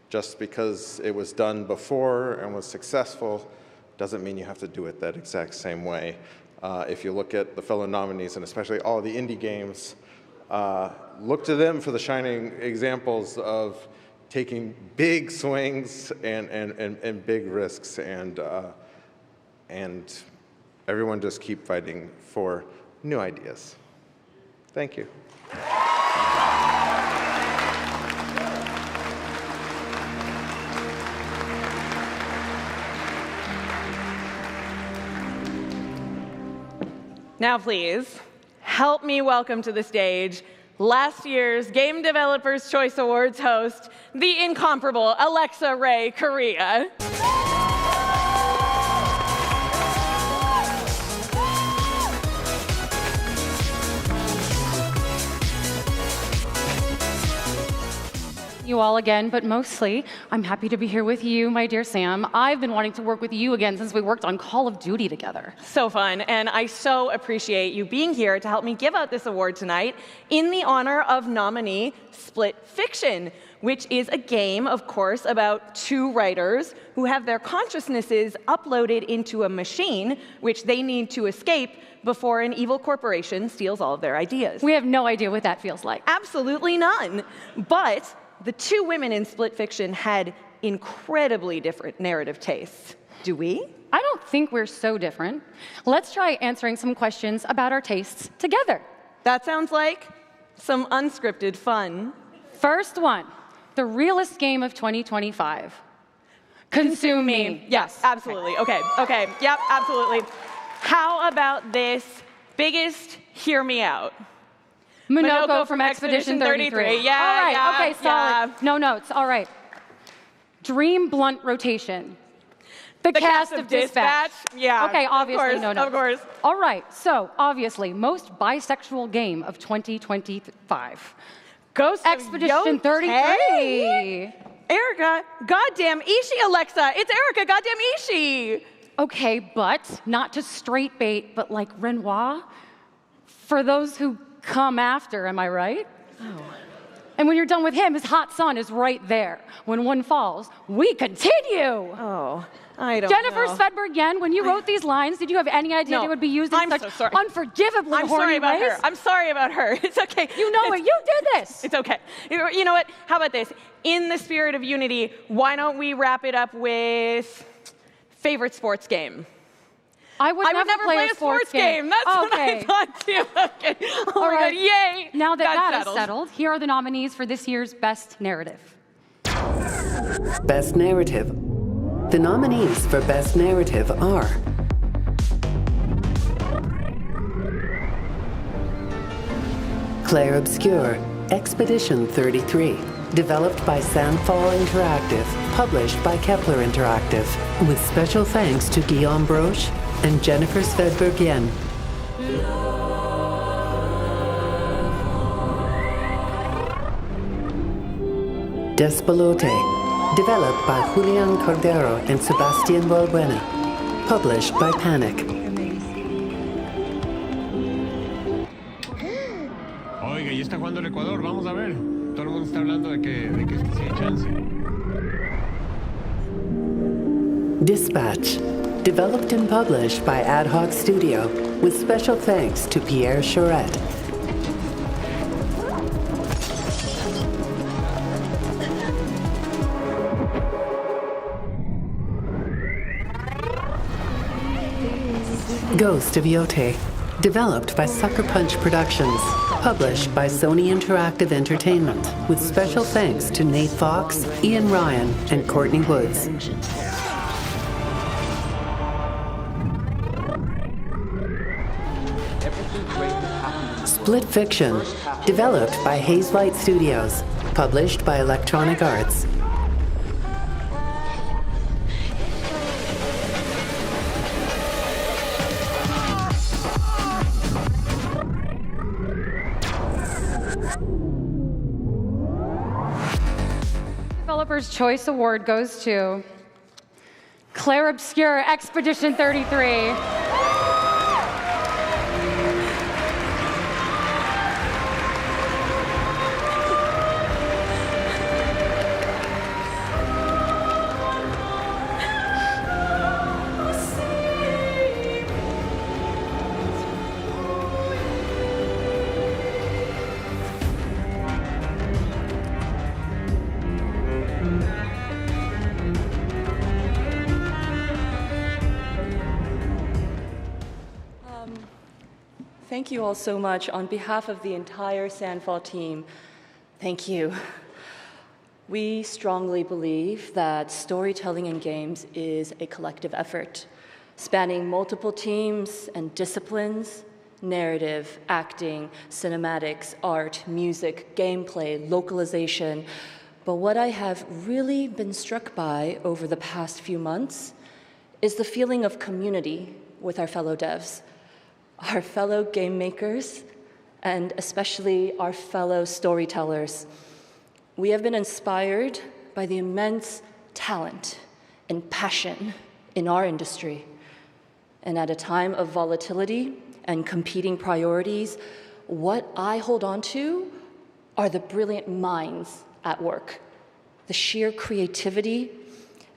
Just because it was done before and was successful doesn't mean you have to do it that exact same way. If you look at the fellow nominees, and especially all the indie games, look to them for the shining examples of taking big swings and big risks, and everyone just keep fighting for new ideas. Thank you. Now, please, help me welcome to the stage last year's Game Developers' Choice Awards host, the incomparable Alexa Ray Correa. You all again, but mostly I'm happy to be here with you, my dear Sam. I've been wanting to work with you again since we worked on Call of Duty together. So fun, and I so appreciate you being here to help me give out this award tonight in the honor of nominee Split Fiction, which is a game, of course, about two writers who have their consciousnesses uploaded into a machine which they need to escape before an evil corporation steals all of their ideas. We have no idea what that feels like. Absolutely none. But the two women in Split Fiction had incredibly different narrative tastes. Do we? I don't think we're so different. Let's try answering some questions about our tastes together. That sounds like some unscripted fun. First one, the realest game of 2025. Consume me. Yes, absolutely. Okay, yep, absolutely. How about this biggest hear me out? Monoko from Expedition 33. Yeah, all right, yeah, okay, solid. yeah. No notes, all right. Dream blunt rotation. The cast of Dispatch. Yeah. Okay, obviously, of course, no notes. Of course. All right, so obviously, most bisexual game of 2025. Ghost Expedition of 33. Erica, goddamn Ishi, Alexa. It's Erica, goddamn Ishi. Okay, but not to straight bait, but like Renoir. For those who come after, am I right? Oh. And when you're done with him, his hot son is right there. When one falls, we continue. Oh, I don't Jennifer know. Svedberg-Yen, when you wrote these lines, did you have any idea they would be used in such unforgivably I'm horny sorry about ways? her. I'm sorry about her. It's okay. You know it. You did this. It's okay. You know what? How about this? In the spirit of unity, why don't we wrap it up with favorite sports game? I would never play a sports game. That's what I thought too. Okay. Oh All my right. God, yay. Now that That's that is settled, here are the nominees for this year's Best Narrative. Best Narrative. The nominees for Best Narrative are Clair Obscur, Expedition 33, developed by Sandfall Interactive, published by Kepler Interactive, with special thanks to Guillaume Broche and Jennifer Svedberg-Yen. Despolote, developed by Julian Cordero and Sebastián Valbuena, published by Panic. Oiga, y está jugando el Ecuador, vamos a ver. Todo el mundo está hablando de que sí hay chance. Dispatch, developed and published by Ad Hoc Studio, with special thanks to Pierre Charette. Ghost of Yote, developed by Sucker Punch Productions, published by Sony Interactive Entertainment, with special thanks to Nate Fox, Ian Ryan, and Courtney Woods. Split Fiction, developed by Hazelight Studios, published by Electronic Arts. Developer's Choice Award goes to Clair Obscur, Expedition 33. Thank you all so much. On behalf of the entire Sandfall team, thank you. We strongly believe that storytelling in games is a collective effort, spanning multiple teams and disciplines: narrative, acting, cinematics, art, music, gameplay, localization. But what I have really been struck by over the past few months is the feeling of community with our fellow devs, our fellow game makers, and especially our fellow storytellers. We have been inspired by the immense talent and passion in our industry. And at a time of volatility and competing priorities, what I hold on to are the brilliant minds at work, the sheer creativity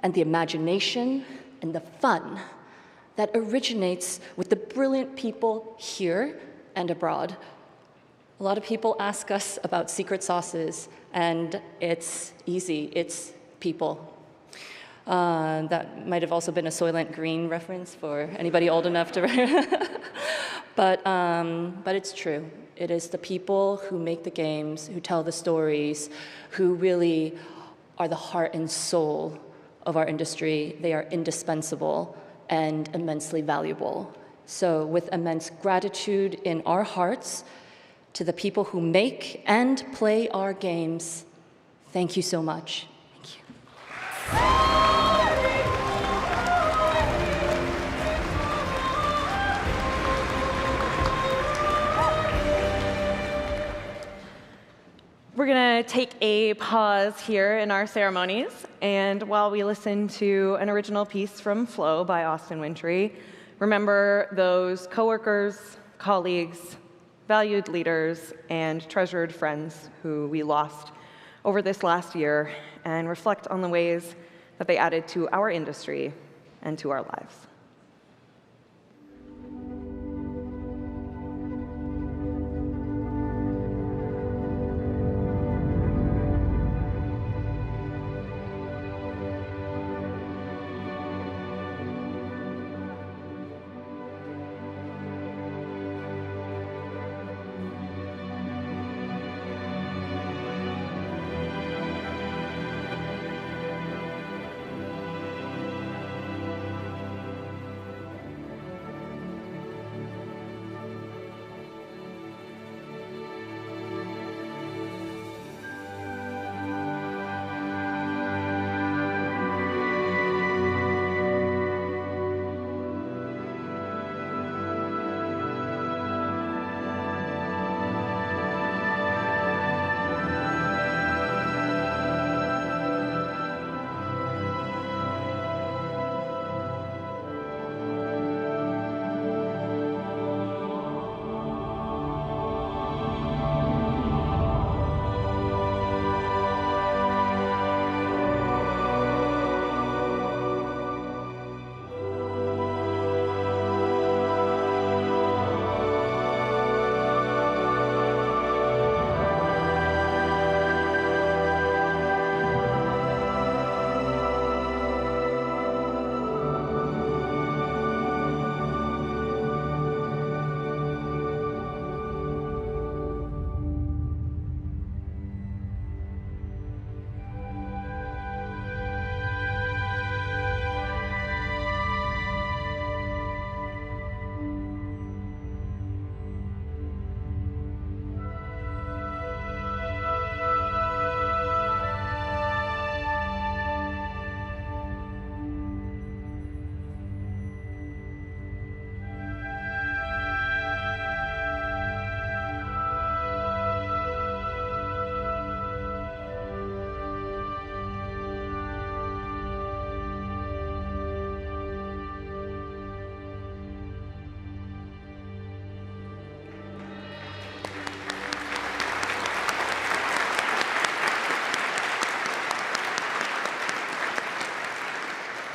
and the imagination and the fun that originates with the brilliant people here and abroad. A lot of people ask us about secret sauces, and it's easy. It's people. That might have also been a Soylent Green reference for anybody old enough to. But it's true. It is the people who make the games, who tell the stories, who really are the heart and soul of our industry. They are indispensable and immensely valuable. So with immense gratitude in our hearts to the people who make and play our games, thank you so much. Thank you. We're going to take a pause here in our ceremonies, and while we listen to an original piece from Flow by Austin Wintry, remember those coworkers, colleagues, valued leaders, and treasured friends who we lost over this last year, and reflect on the ways that they added to our industry and to our lives.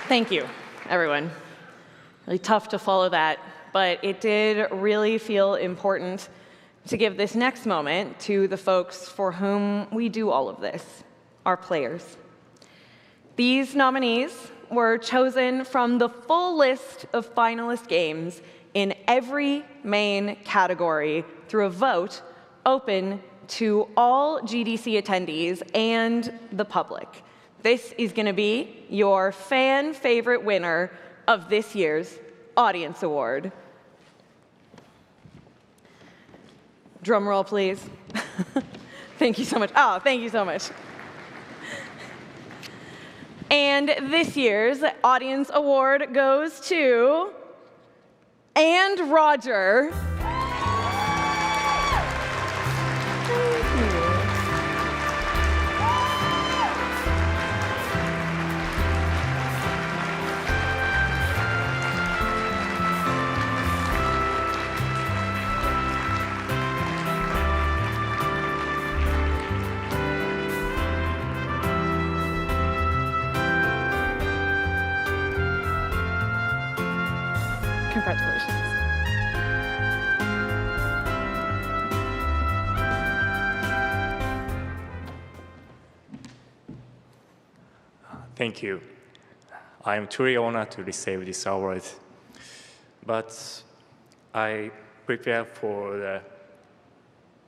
Thank you, everyone. Really tough to follow that, but it did really feel important to give this next moment to the folks for whom we do all of this, our players. These nominees were chosen from the full list of finalist games in every main category through a vote open to all GDC attendees and the public. This is going to be your fan favorite winner of this year's Audience Award. Drum roll, please. Thank you so much. Oh, thank you so much. And this year's Audience Award goes to And Roger. Congratulations. Thank you. I am truly honored to receive this award. But I prepared for the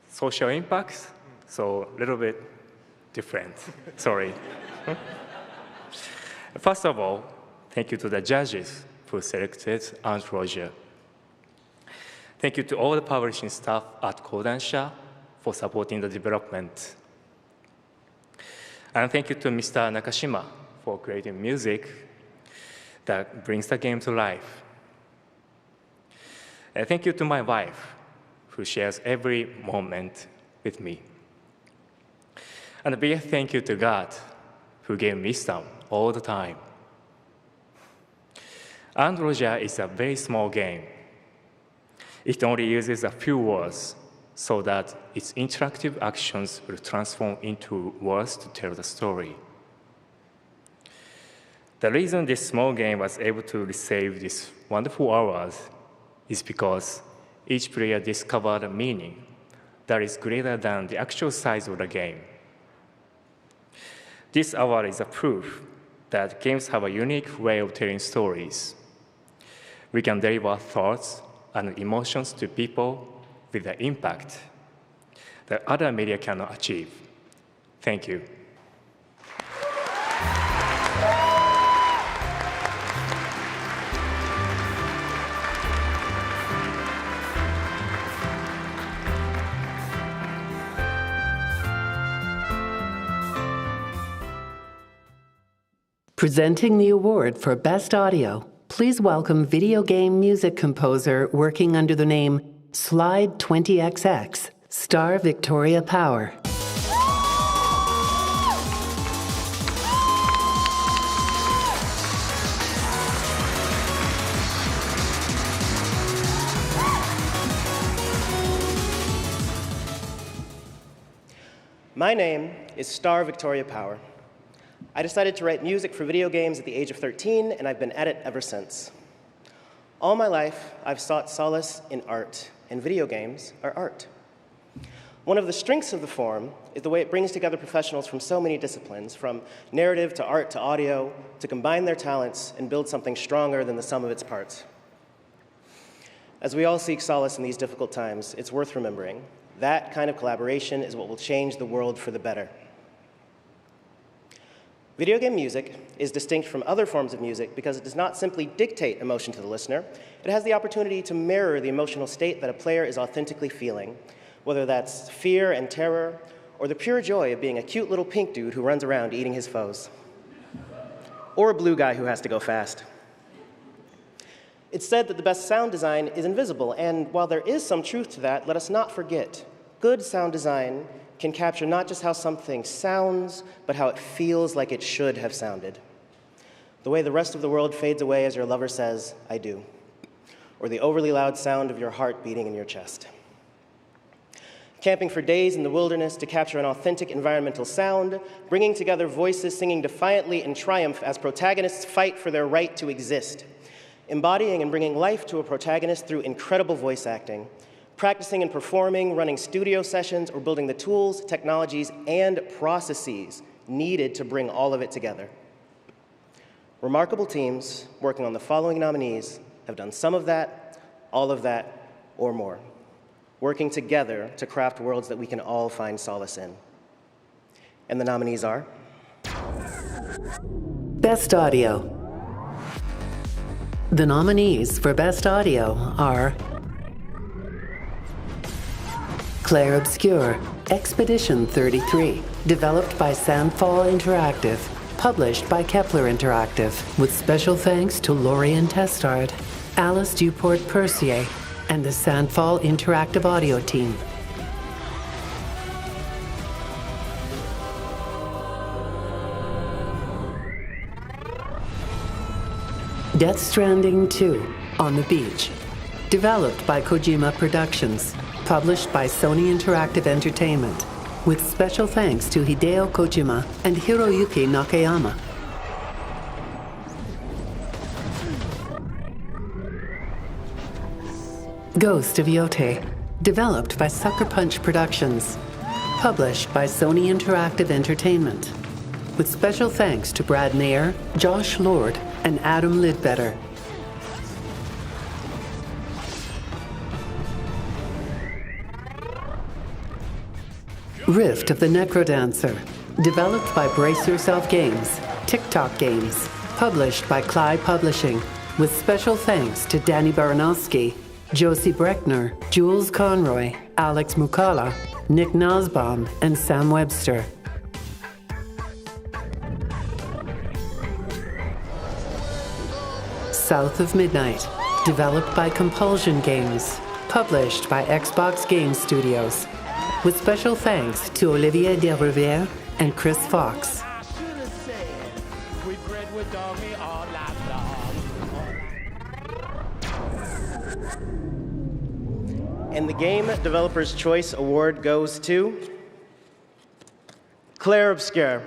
social impacts, so a little bit different. Sorry. First of all, thank you to the judges who selected Aunt Roger. Thank you to all the publishing staff at Kodansha for supporting the development. And thank you to Mr. Nakashima for creating music that brings the game to life. And thank you to my wife, who shares every moment with me. And a big thank you to God, who gave me wisdom all the time. And Roger is a very small game. It only uses a few words so that its interactive actions will transform into words to tell the story. The reason this small game was able to receive this wonderful award is because each player discovered a meaning that is greater than the actual size of the game. This award is a proof that games have a unique way of telling stories. We can deliver thoughts and emotions to people with an impact that other media cannot achieve. Thank you. Presenting the award for Best Audio, please welcome video game music composer working under the name Slide 20XX, Star Victoria Power. My name is Star Victoria Power. I decided to write music for video games at the age of 13, and I've been at it ever since. All my life, I've sought solace in art, and video games are art. One of the strengths of the form is the way it brings together professionals from so many disciplines, from narrative to art to audio, to combine their talents and build something stronger than the sum of its parts. As we all seek solace in these difficult times, it's worth remembering that kind of collaboration is what will change the world for the better. Video game music is distinct from other forms of music because it does not simply dictate emotion to the listener. It has the opportunity to mirror the emotional state that a player is authentically feeling, whether that's fear and terror, or the pure joy of being a cute little pink dude who runs around eating his foes, or a blue guy who has to go fast. It's said that the best sound design is invisible, and while there is some truth to that, let us not forget, good sound design can capture not just how something sounds, but how it feels like it should have sounded. The way the rest of the world fades away as your lover says, "I do," or the overly loud sound of your heart beating in your chest. Camping for days in the wilderness to capture an authentic environmental sound, bringing together voices singing defiantly in triumph as protagonists fight for their right to exist, embodying and bringing life to a protagonist through incredible voice acting, practicing and performing, running studio sessions, or building the tools, technologies, and processes needed to bring all of it together. Remarkable teams working on the following nominees have done some of that, all of that, or more, working together to craft worlds that we can all find solace in. And the nominees are? Best Audio. The nominees for Best Audio are Clair Obscur, Expedition 33, developed by Sandfall Interactive, published by Kepler Interactive, with special thanks to Lorien Testard, Alice Duport-Percier, and the Sandfall Interactive audio team. Death Stranding 2, On the Beach, developed by Kojima Productions, published by Sony Interactive Entertainment, with special thanks to Hideo Kojima and Hiroyuki Nakayama. Ghost of Yote, developed by Sucker Punch Productions, published by Sony Interactive Entertainment, with special thanks to Brad Mayer, Josh Lord, and Adam Lidbetter. Rift of the Necrodancer, developed by Brace Yourself Games, TikTok Games, published by Clyde Publishing, with special thanks to Danny Baranowski, Josie Breckner, Jules Conroy, Alex Mukala, Nick Nosbaum, and Sam Webster. South of Midnight, developed by Compulsion Games, published by Xbox Game Studios, with special thanks to Olivier Desrivières and Chris Fox. And the Game Developer's Choice Award goes to Claire Obscure.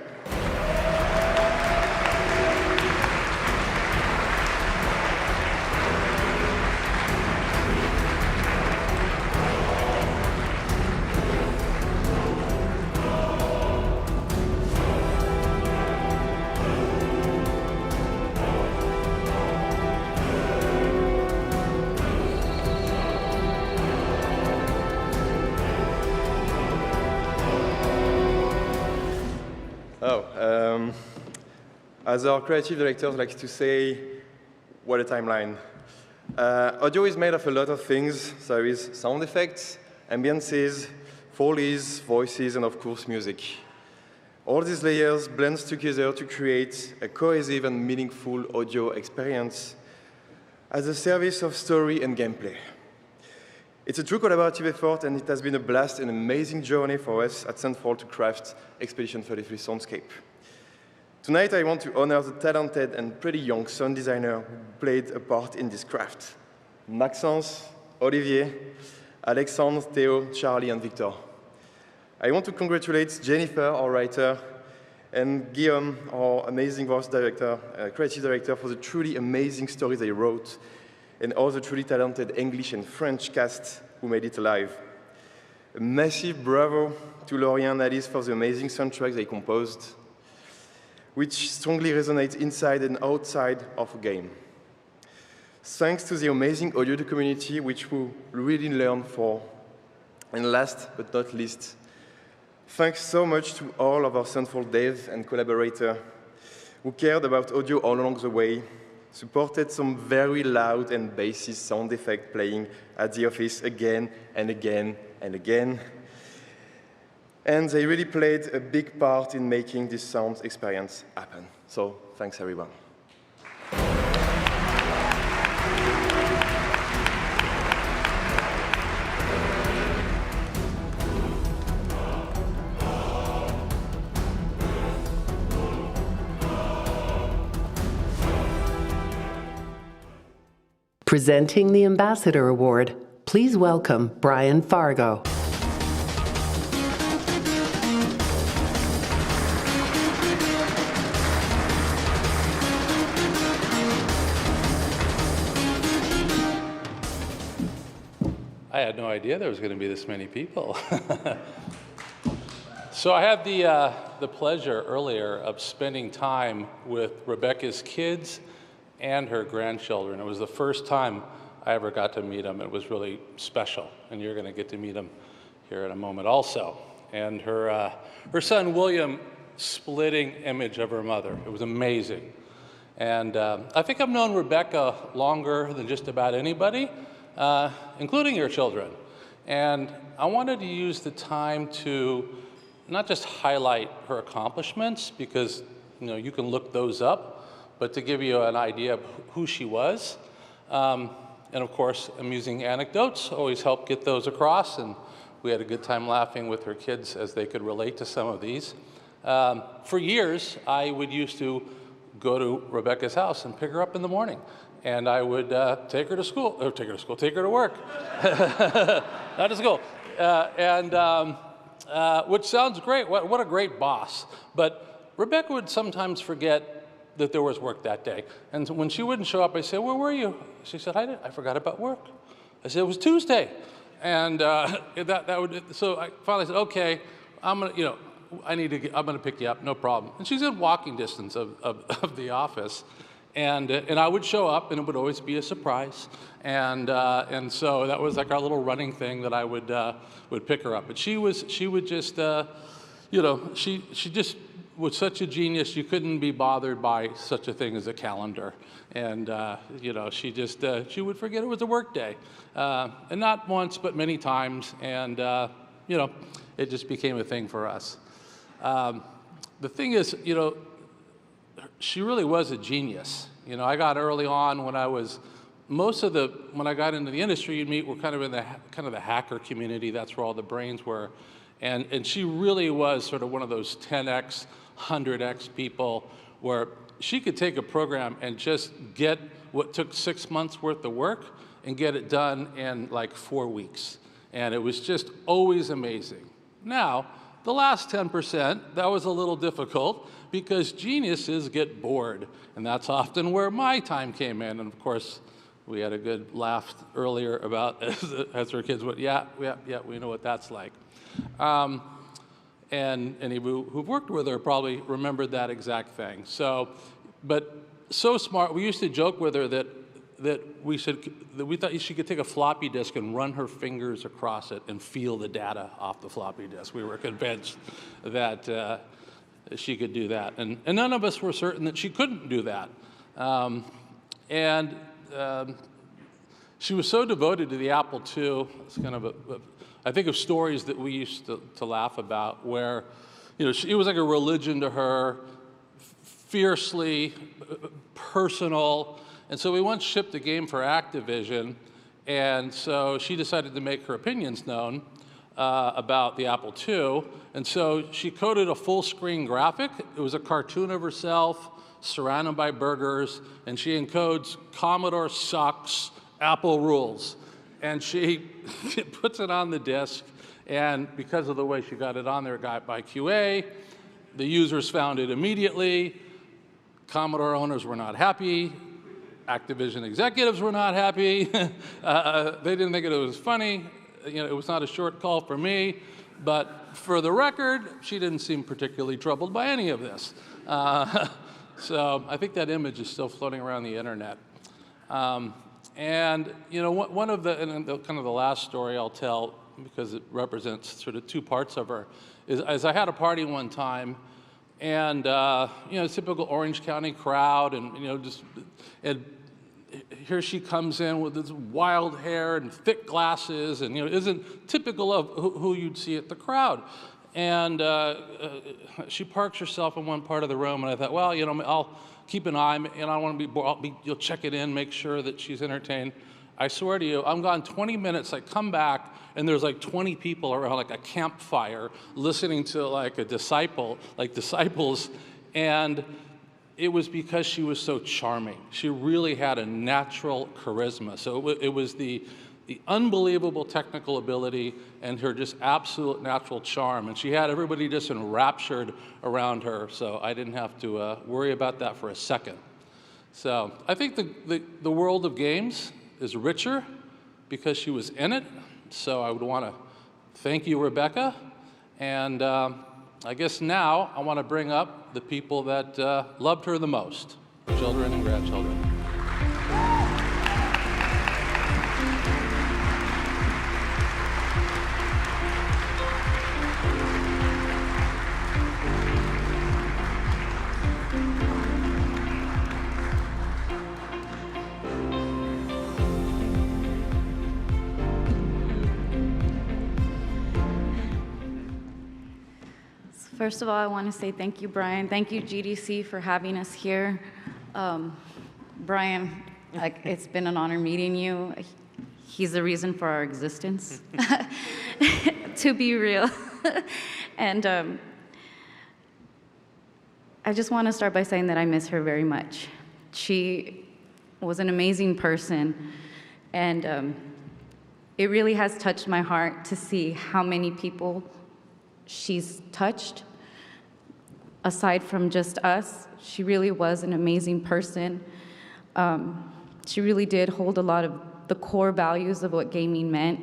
As our creative directors like to say, what a timeline. Audio is made of a lot of things. There is sound effects, ambiances, foley's, voices, and of course music. All these layers blend together to create a cohesive and meaningful audio experience as a service of story and gameplay. It's a true collaborative effort, and it has been a blast and amazing journey for us at Central to craft Expedition 33 Soundscape. Tonight, I want to honor the talented and pretty young sound designer who played a part in this craft. Maxence, Olivier, Alexandre, Theo, Charlie, and Victor. I want to congratulate Jennifer, our writer, and Guillaume, our amazing voice director, creative director, for the truly amazing stories they wrote, and all the truly talented English and French cast who made it alive. A massive bravo to Laurien and Alice for the amazing soundtrack they composed, which strongly resonates inside and outside of a game. Thanks to the amazing audio community, which we really learn for. And last but not least, thanks so much to all of our Central devs and collaborators who cared about audio all along the way, supported some very loud and bassy sound effect playing at the office again and again and again. And they really played a big part in making this sound experience happen. So thanks, everyone. Presenting the Ambassador Award, please welcome Brian Fargo. I had no idea there was going to be this many people. So I had the pleasure earlier of spending time with Rebecca's kids and her grandchildren. It was the first time I ever got to meet them. It was really special, and you're going to get to meet them here in a moment also. And her son William, splitting image of her mother. It was amazing. And I think I've known Rebecca longer than just about anybody, including your children. And I wanted to use the time to not just highlight her accomplishments, because you can look those up, but to give you an idea of who she was. And of course, amusing anecdotes always help get those across, and we had a good time laughing with her kids as they could relate to some of these. For years, I would used to go to Rebecca's house and pick her up in the morning. And I would take her to school, take her to work. Not to school. Which sounds great, what a great boss. But Rebecca would sometimes forget that there was work that day. And when she wouldn't show up, I'd say, where were you? She said, I forgot about work. I said, it was Tuesday. And so I finally said, okay, I'm gonna, I'm going to pick you up, no problem. And she's in walking distance of the office. And I would show up, and it would always be a surprise. And so that was like our little running thing that I would pick her up. But she would just, she just was such a genius. You couldn't be bothered by such a thing as a calendar. And she would forget it was a work day, and not once, but many times. And it just became a thing for us. The thing is, she really was a genius. I got early on when I was, when I got into the industry, you'd meet, we're kind of in the hacker community. That's where all the brains were. And she really was sort of one of those 10x, 100x people where she could take a program and just get what took 6 months worth of work and get it done in like 4 weeks. And it was just always amazing. Now, the last 10%, that was a little difficult because geniuses get bored. And that's often where my time came in. And of course, we had a good laugh earlier about as our kids went, yeah, we know what that's like. And any who've worked with her probably remembered that exact thing. So, but so smart, we used to joke with her that we thought she could take a floppy disk and run her fingers across it and feel the data off the floppy disk. We were convinced that she could do that. And none of us were certain that she couldn't do that. She was so devoted to the Apple II. It's kind of I think of stories that we used to laugh about where, it was like a religion to her, fiercely personal. And so we once shipped a game for Activision, and so she decided to make her opinions known about the Apple II. And so she coded a full-screen graphic. It was a cartoon of herself, surrounded by burgers, and she encodes Commodore sucks, Apple rules. And she puts it on the disk, and because of the way she got it on there, it got by QA. The users found it immediately. Commodore owners were not happy. Activision executives were not happy. They didn't think it was funny. It was not a short call for me. But for the record, she didn't seem particularly troubled by any of this. So I think that image is still floating around the internet. And one of and kind of the last story I'll tell, because it represents sort of two parts of her, is I had a party one time, and typical Orange County crowd, and here she comes in with this wild hair and thick glasses, and isn't typical of who you'd see at the crowd. And she parks herself in one part of the room, and I thought, well, I'll keep an eye, and I don't want to be bored. You'll check it in, make sure that she's entertained. I swear to you, I'm gone 20 minutes. I come back, and there's like 20 people around, like a campfire, listening to like disciples, and it was because she was so charming. She really had a natural charisma. So it was the unbelievable technical ability and her just absolute natural charm. And she had everybody just enraptured around her, so I didn't have to worry about that for a second. So I think the world of games is richer because she was in it. So I would want to thank you, Rebecca. And I guess now I want to bring up the people that loved her the most, children and grandchildren. First of all, I want to say thank you, Brian. Thank you, GDC, for having us here. Brian, it's been an honor meeting you. He's the reason for our existence, to be real. And I just want to start by saying that I miss her very much. She was an amazing person, and it really has touched my heart to see how many people she's touched. Aside from just us, she really was an amazing person. She really did hold a lot of the core values of what gaming meant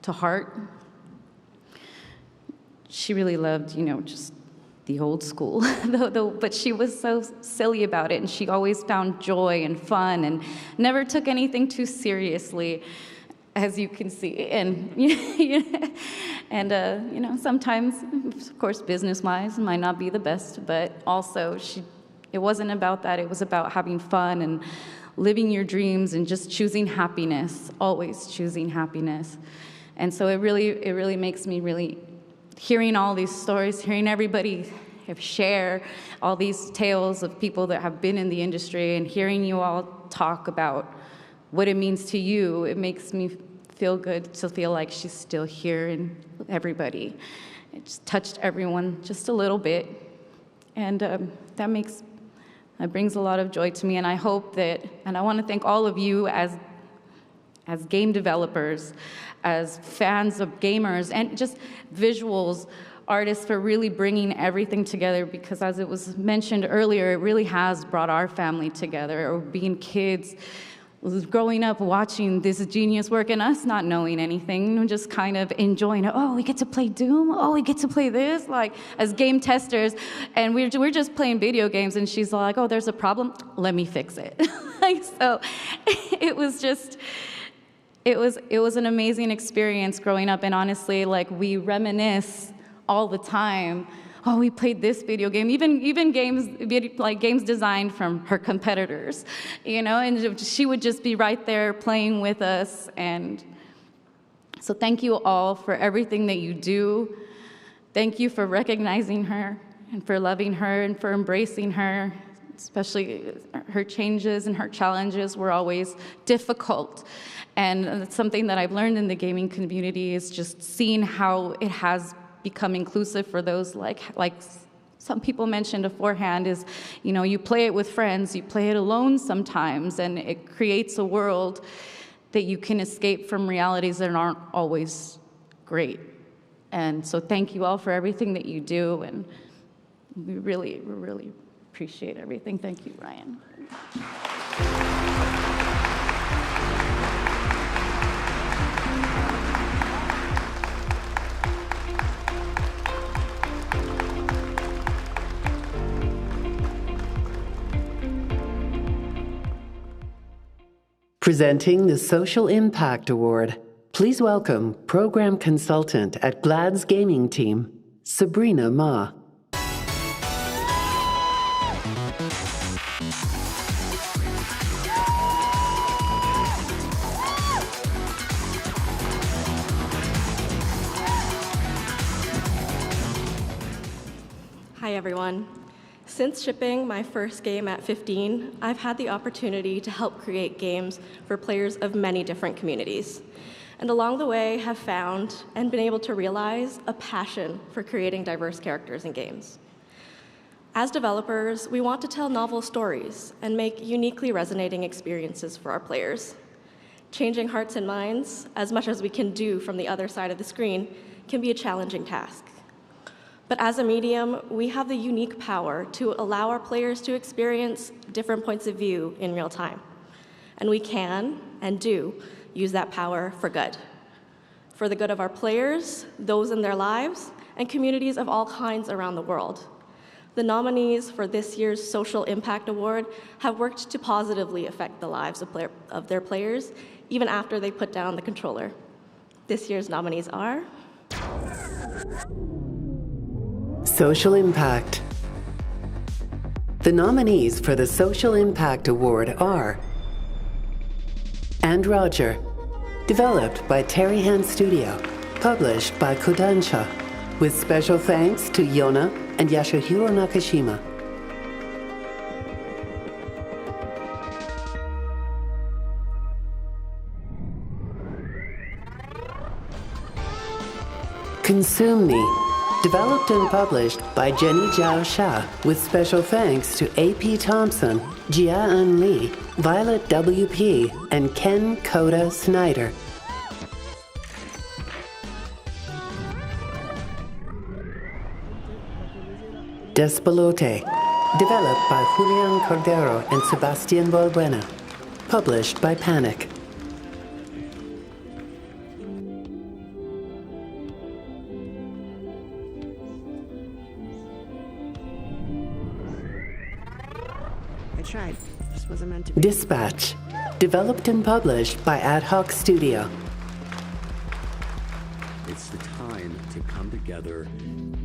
to heart. she really loved, just the old school, but she was so silly about it, and she always found joy and fun and never took anything too seriously, as you can see. And, sometimes, of course, business-wise, might not be the best, but also it wasn't about that. It was about having fun and living your dreams and just choosing happiness, always choosing happiness. And so it really makes me really, hearing all these stories, hearing everybody share all these tales of people that have been in the industry and hearing you all talk about what it means to you, it makes me feel good to feel like she's still here and everybody. It just touched everyone just a little bit. And that brings a lot of joy to me. And I hope that, and I want to thank all of you as game developers, as fans of gamers, and just visuals artists for really bringing everything together, because as it was mentioned earlier, it really has brought our family together, or being kids, growing up watching this genius work and us not knowing anything, just kind of enjoying it. Oh, we get to play Doom? Oh, we get to play this? Like, as game testers, and we're just playing video games, and she's like, oh, there's a problem? Let me fix it. So it was just... It was an amazing experience growing up, and honestly, we reminisce all the time. Oh, we played this video game, even games designed from her competitors, and she would just be right there playing with us. And so thank you all for everything that you do. Thank you for recognizing her and for loving her and for embracing her. Especially her changes and her challenges were always difficult. And it's something that I've learned in the gaming community is just seeing how it has become inclusive for those like some people mentioned beforehand is, you play it with friends, you play it alone sometimes, and it creates a world that you can escape from realities that aren't always great. And so thank you all for everything that you do, and we really appreciate everything. Thank you, Ryan. Presenting the Social Impact Award, please welcome Program Consultant at GLAD's Gaming Team, Sabrina Ma. Hi, everyone. Since shipping my first game at 15, I've had the opportunity to help create games for players of many different communities. And along the way, have found and been able to realize a passion for creating diverse characters in games. As developers, we want to tell novel stories and make uniquely resonating experiences for our players. Changing hearts and minds, as much as we can do from the other side of the screen, can be a challenging task. But as a medium, we have the unique power to allow our players to experience different points of view in real time. And we can, and do, use that power for good. For the good of our players, those in their lives, and communities of all kinds around the world. The nominees for this year's Social Impact Award have worked to positively affect the lives of their players, even after they put down the controller. This year's nominees are... Social Impact. The nominees for the Social Impact Award are And Roger, developed by Terry Hand Studio, published by Kodansha, with special thanks to Yona and Yasuhiro Nakashima. Consume Me, developed and published by Jenny Zhao Xia, with special thanks to A.P. Thompson, Jia-En Lee, Violet W.P., and Ken Koda Snyder. Despelote, developed by Julian Cordero and Sebastian Valbuena, published by Panic. Dispatch, developed and published by Ad Hoc Studio. It's the time to come together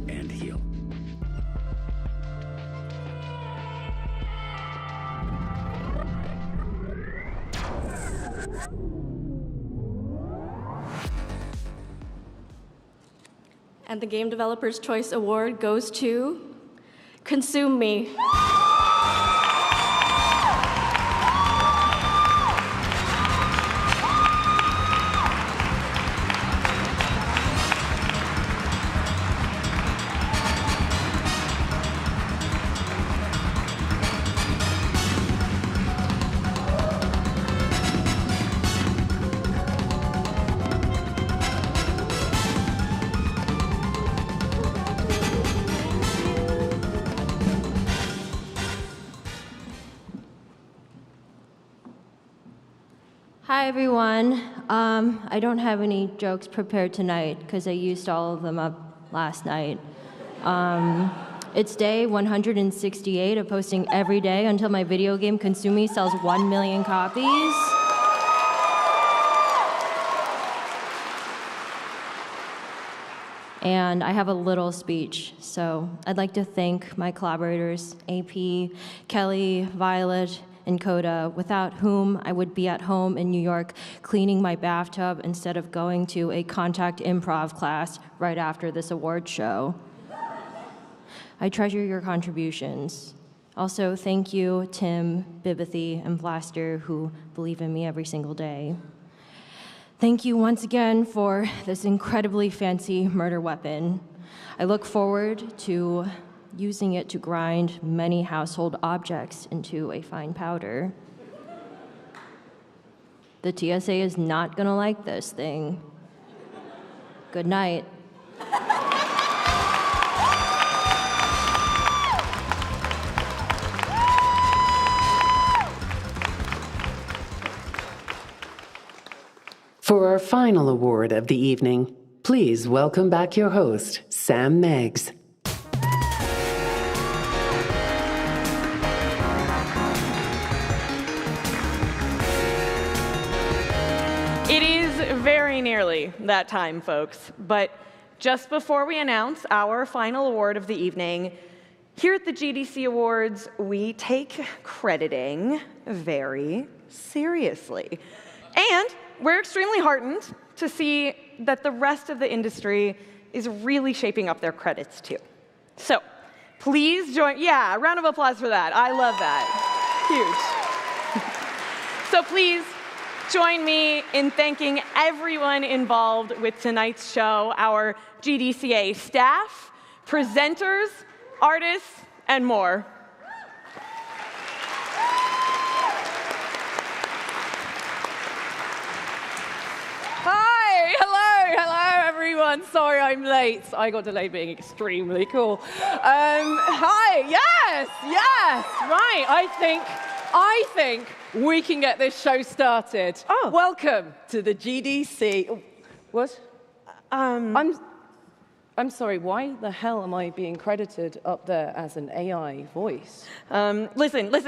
and heal. And the Game Developer's Choice Award goes to Consume Me. Hi, everyone. I don't have any jokes prepared tonight because I used all of them up last night. It's day 168 of posting every day until my video game Consume Me sells 1 million copies. And I have a little speech, so I'd like to thank my collaborators, AP, Kelly, Violet, and Coda, without whom I would be at home in New York cleaning my bathtub instead of going to a contact improv class right after this award show. I treasure your contributions. Also, thank you, Tim, Bibithy, and Blaster, who believe in me every single day. Thank you once again for this incredibly fancy murder weapon. I look forward to using it to grind many household objects into a fine powder. The TSA is not gonna like this thing. Good night. For our final award of the evening, please welcome back your host, Sam Meggs. It is very nearly that time, folks. But just before we announce our final award of the evening, here at the GDC Awards, we take crediting very seriously. And we're extremely heartened to see that the rest of the industry is really shaping up their credits too. So please join, yeah, a round of applause for that. I love that. Huge. So please join me in thanking everyone involved with tonight's show, our GDCA staff, presenters, artists, and more. Hello, everyone. Sorry I'm late. I got delayed being extremely cool. Hi, yes, right. I think we can get this show started. Oh. Welcome to the GDC. What? I'm sorry, why the hell am I being credited up there as an AI voice? Listen, let's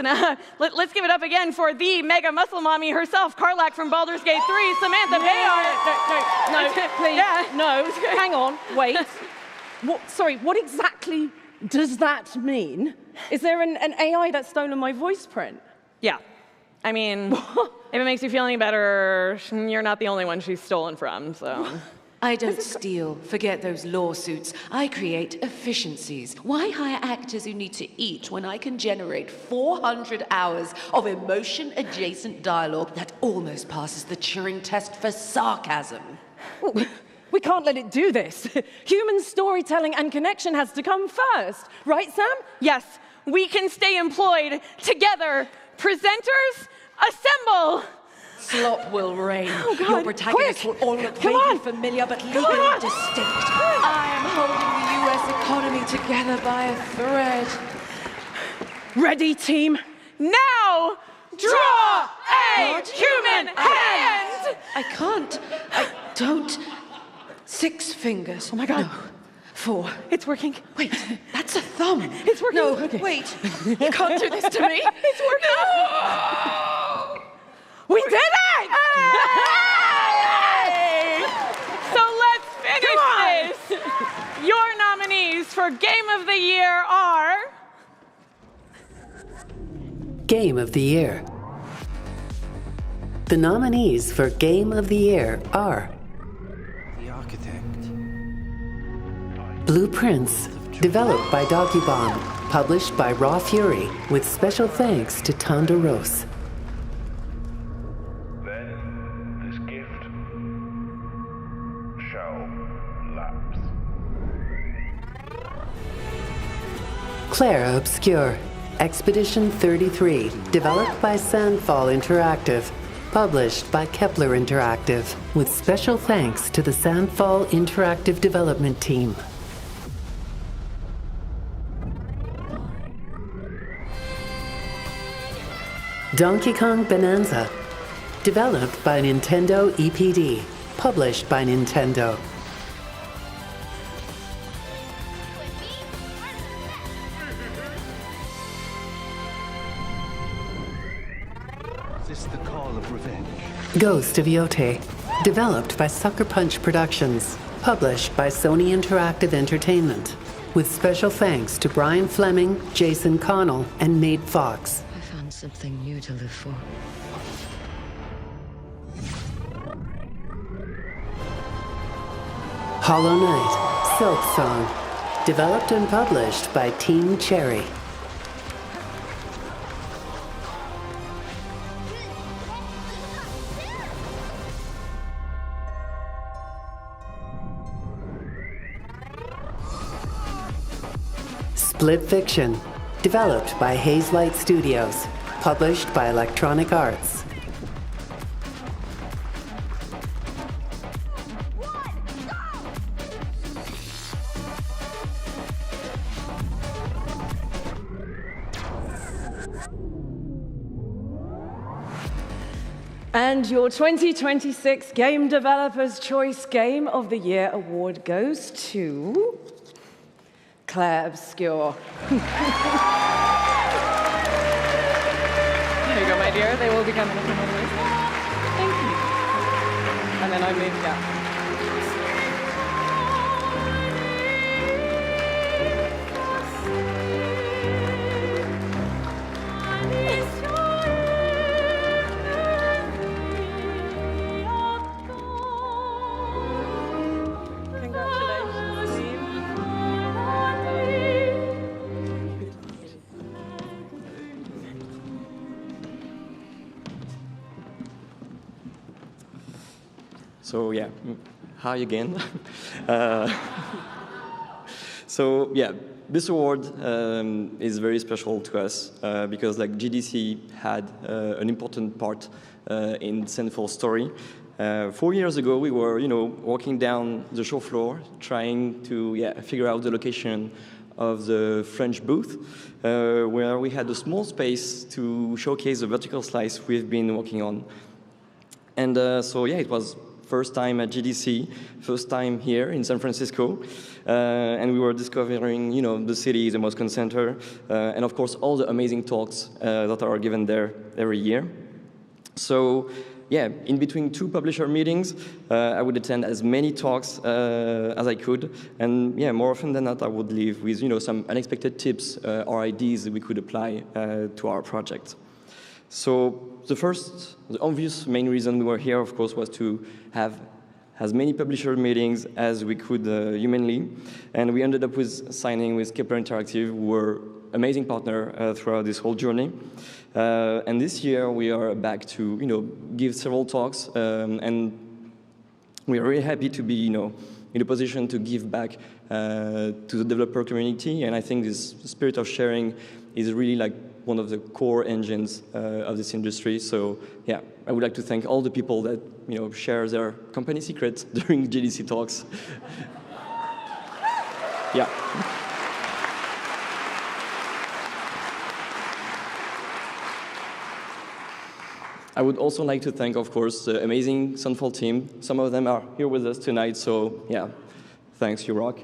give it up again for the mega muscle mommy herself, Karlak from Baldur's Gate 3, Samantha Bayard. No, please, no, hang on, wait. What exactly does that mean? Is there an AI that's stolen my voice print? Yeah. I mean, if it makes you feel any better, you're not the only one she's stolen from, so. I don't steal. Forget those lawsuits. I create efficiencies. Why hire actors who need to eat when I can generate 400 hours of emotion-adjacent dialogue that almost passes the Turing test for sarcasm? We can't let it do this. Human storytelling and connection has to come first. Right, Sam? Yes, we can stay employed together. Presenters, assemble! Slop will reign. Oh, God. Your protagonists will all look vaguely familiar but legally distinct. I am holding the U.S. economy together by a thread. Ready, team? Now, draw a human hand! I can't. I don't. 6 fingers. Oh, my God. No. 4. It's working. Wait, that's a thumb. It's working. No, Okay. wait. You can't do this to me. It's working. No! We did it! Hey! So let's finish this. Your nominees for Game of the Year are... Game of the Year. The nominees for Game of the Year are The Architect. Blueprints, developed by DocuBomb, published by Raw Fury, with special thanks to Tanda Rose. Then, this gift shall lapse. Claire Obscure, Expedition 33, developed by Sandfall Interactive, published by Kepler Interactive, with special thanks to the Sandfall Interactive development team. Donkey Kong Bonanza, developed by Nintendo EPD, published by Nintendo. Is this the call of revenge? Ghost of Yote, developed by Sucker Punch Productions, published by Sony Interactive Entertainment, with special thanks to Brian Fleming, Jason Connell, and Made Fox. I found something new to live for. Hollow Knight, Silk Song, developed and published by Team Cherry. Split Fiction, developed by Hazelight Studios, published by Electronic Arts. And your 2026 Game Developers Choice Game of the Year award goes to Claire Obscure. There you go, my dear. They will be coming up in a minute. Thank you. And then I move down. So yeah, hi again. So yeah, this award is very special to us because like GDC had an important part in Sandfall's story. 4 years ago, we were, walking down the show floor, trying to figure out the location of the French booth, where we had a small space to showcase the vertical slice we've been working on. And so yeah, it was first time at GDC, first time here in San Francisco, and we were discovering, the city, the Moscone Center, and of course all the amazing talks that are given there every year. So, yeah, in between two publisher meetings, I would attend as many talks as I could, and yeah, more often than not, I would leave with, some unexpected tips or ideas that we could apply to our project. So the obvious main reason we were here, of course, was to have as many publisher meetings as we could humanly, and we ended up with signing with Kepler Interactive, who were amazing partner throughout this whole journey. And this year we are back to, give several talks, and we are really happy to be, in a position to give back to the developer community. And I think this spirit of sharing is really like one of the core engines of this industry. So yeah, I would like to thank all the people that share their company secrets during GDC talks. Yeah. I would also like to thank, of course, the amazing Sandfall team. Some of them are here with us tonight, so yeah, Thanks, you rock.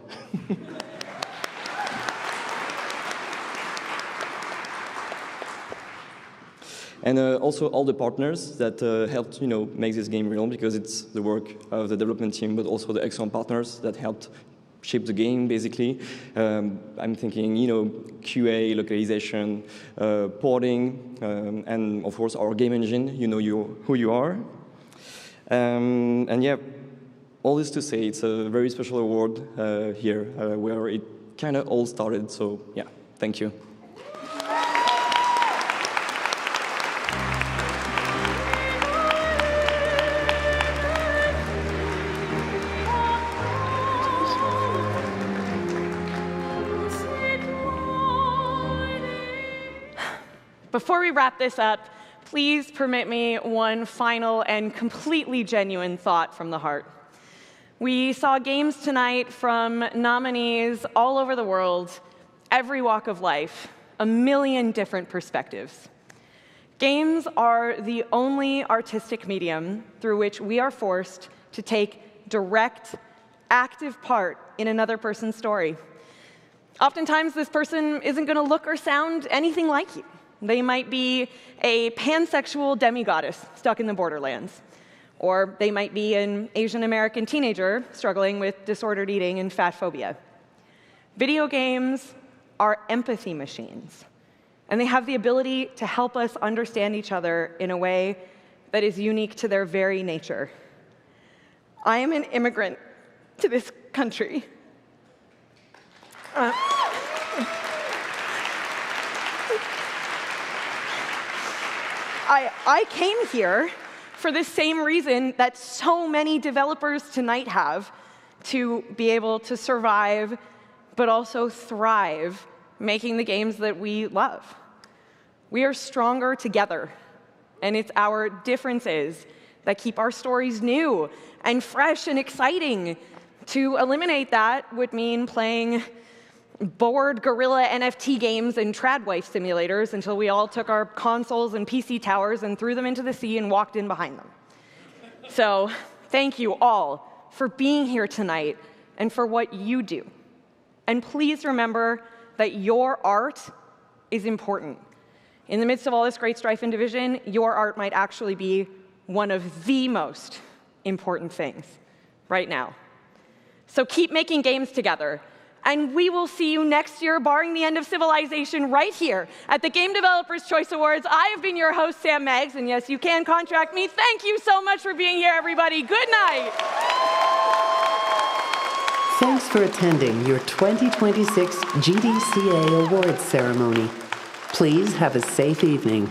And also all the partners that helped, make this game real, because it's the work of the development team, but also the excellent partners that helped shape the game, basically. I'm thinking, QA, localization, porting, and of course our game engine. You know who you are. And yeah, all this to say, it's a very special award here, where it kind of all started. So yeah, thank you. Before we wrap this up, please permit me one final and completely genuine thought from the heart. We saw games tonight from nominees all over the world, every walk of life, a million different perspectives. Games are the only artistic medium through which we are forced to take direct, active part in another person's story. Oftentimes, this person isn't going to look or sound anything like you. They might be a pansexual demigoddess stuck in the borderlands. Or they might be an Asian American teenager struggling with disordered eating and fat phobia. Video games are empathy machines, and they have the ability to help us understand each other in a way that is unique to their very nature. I am an immigrant to this country. I came here for the same reason that so many developers tonight have, to be able to survive, but also thrive, making the games that we love. We are stronger together, and it's our differences that keep our stories new and fresh and exciting. To eliminate that would mean playing bored guerrilla NFT games and tradwife simulators until we all took our consoles and PC towers and threw them into the sea and walked in behind them. So thank you all for being here tonight and for what you do. And please remember that your art is important. In the midst of all this great strife and division, your art might actually be one of the most important things right now. So keep making games together. And we will see you next year, barring the end of civilization, right here at the Game Developers' Choice Awards. I have been your host, Sam Meggs, and yes, you can contract me. Thank you so much for being here, everybody. Good night. Thanks for attending your 2026 GDCA Awards ceremony. Please have a safe evening.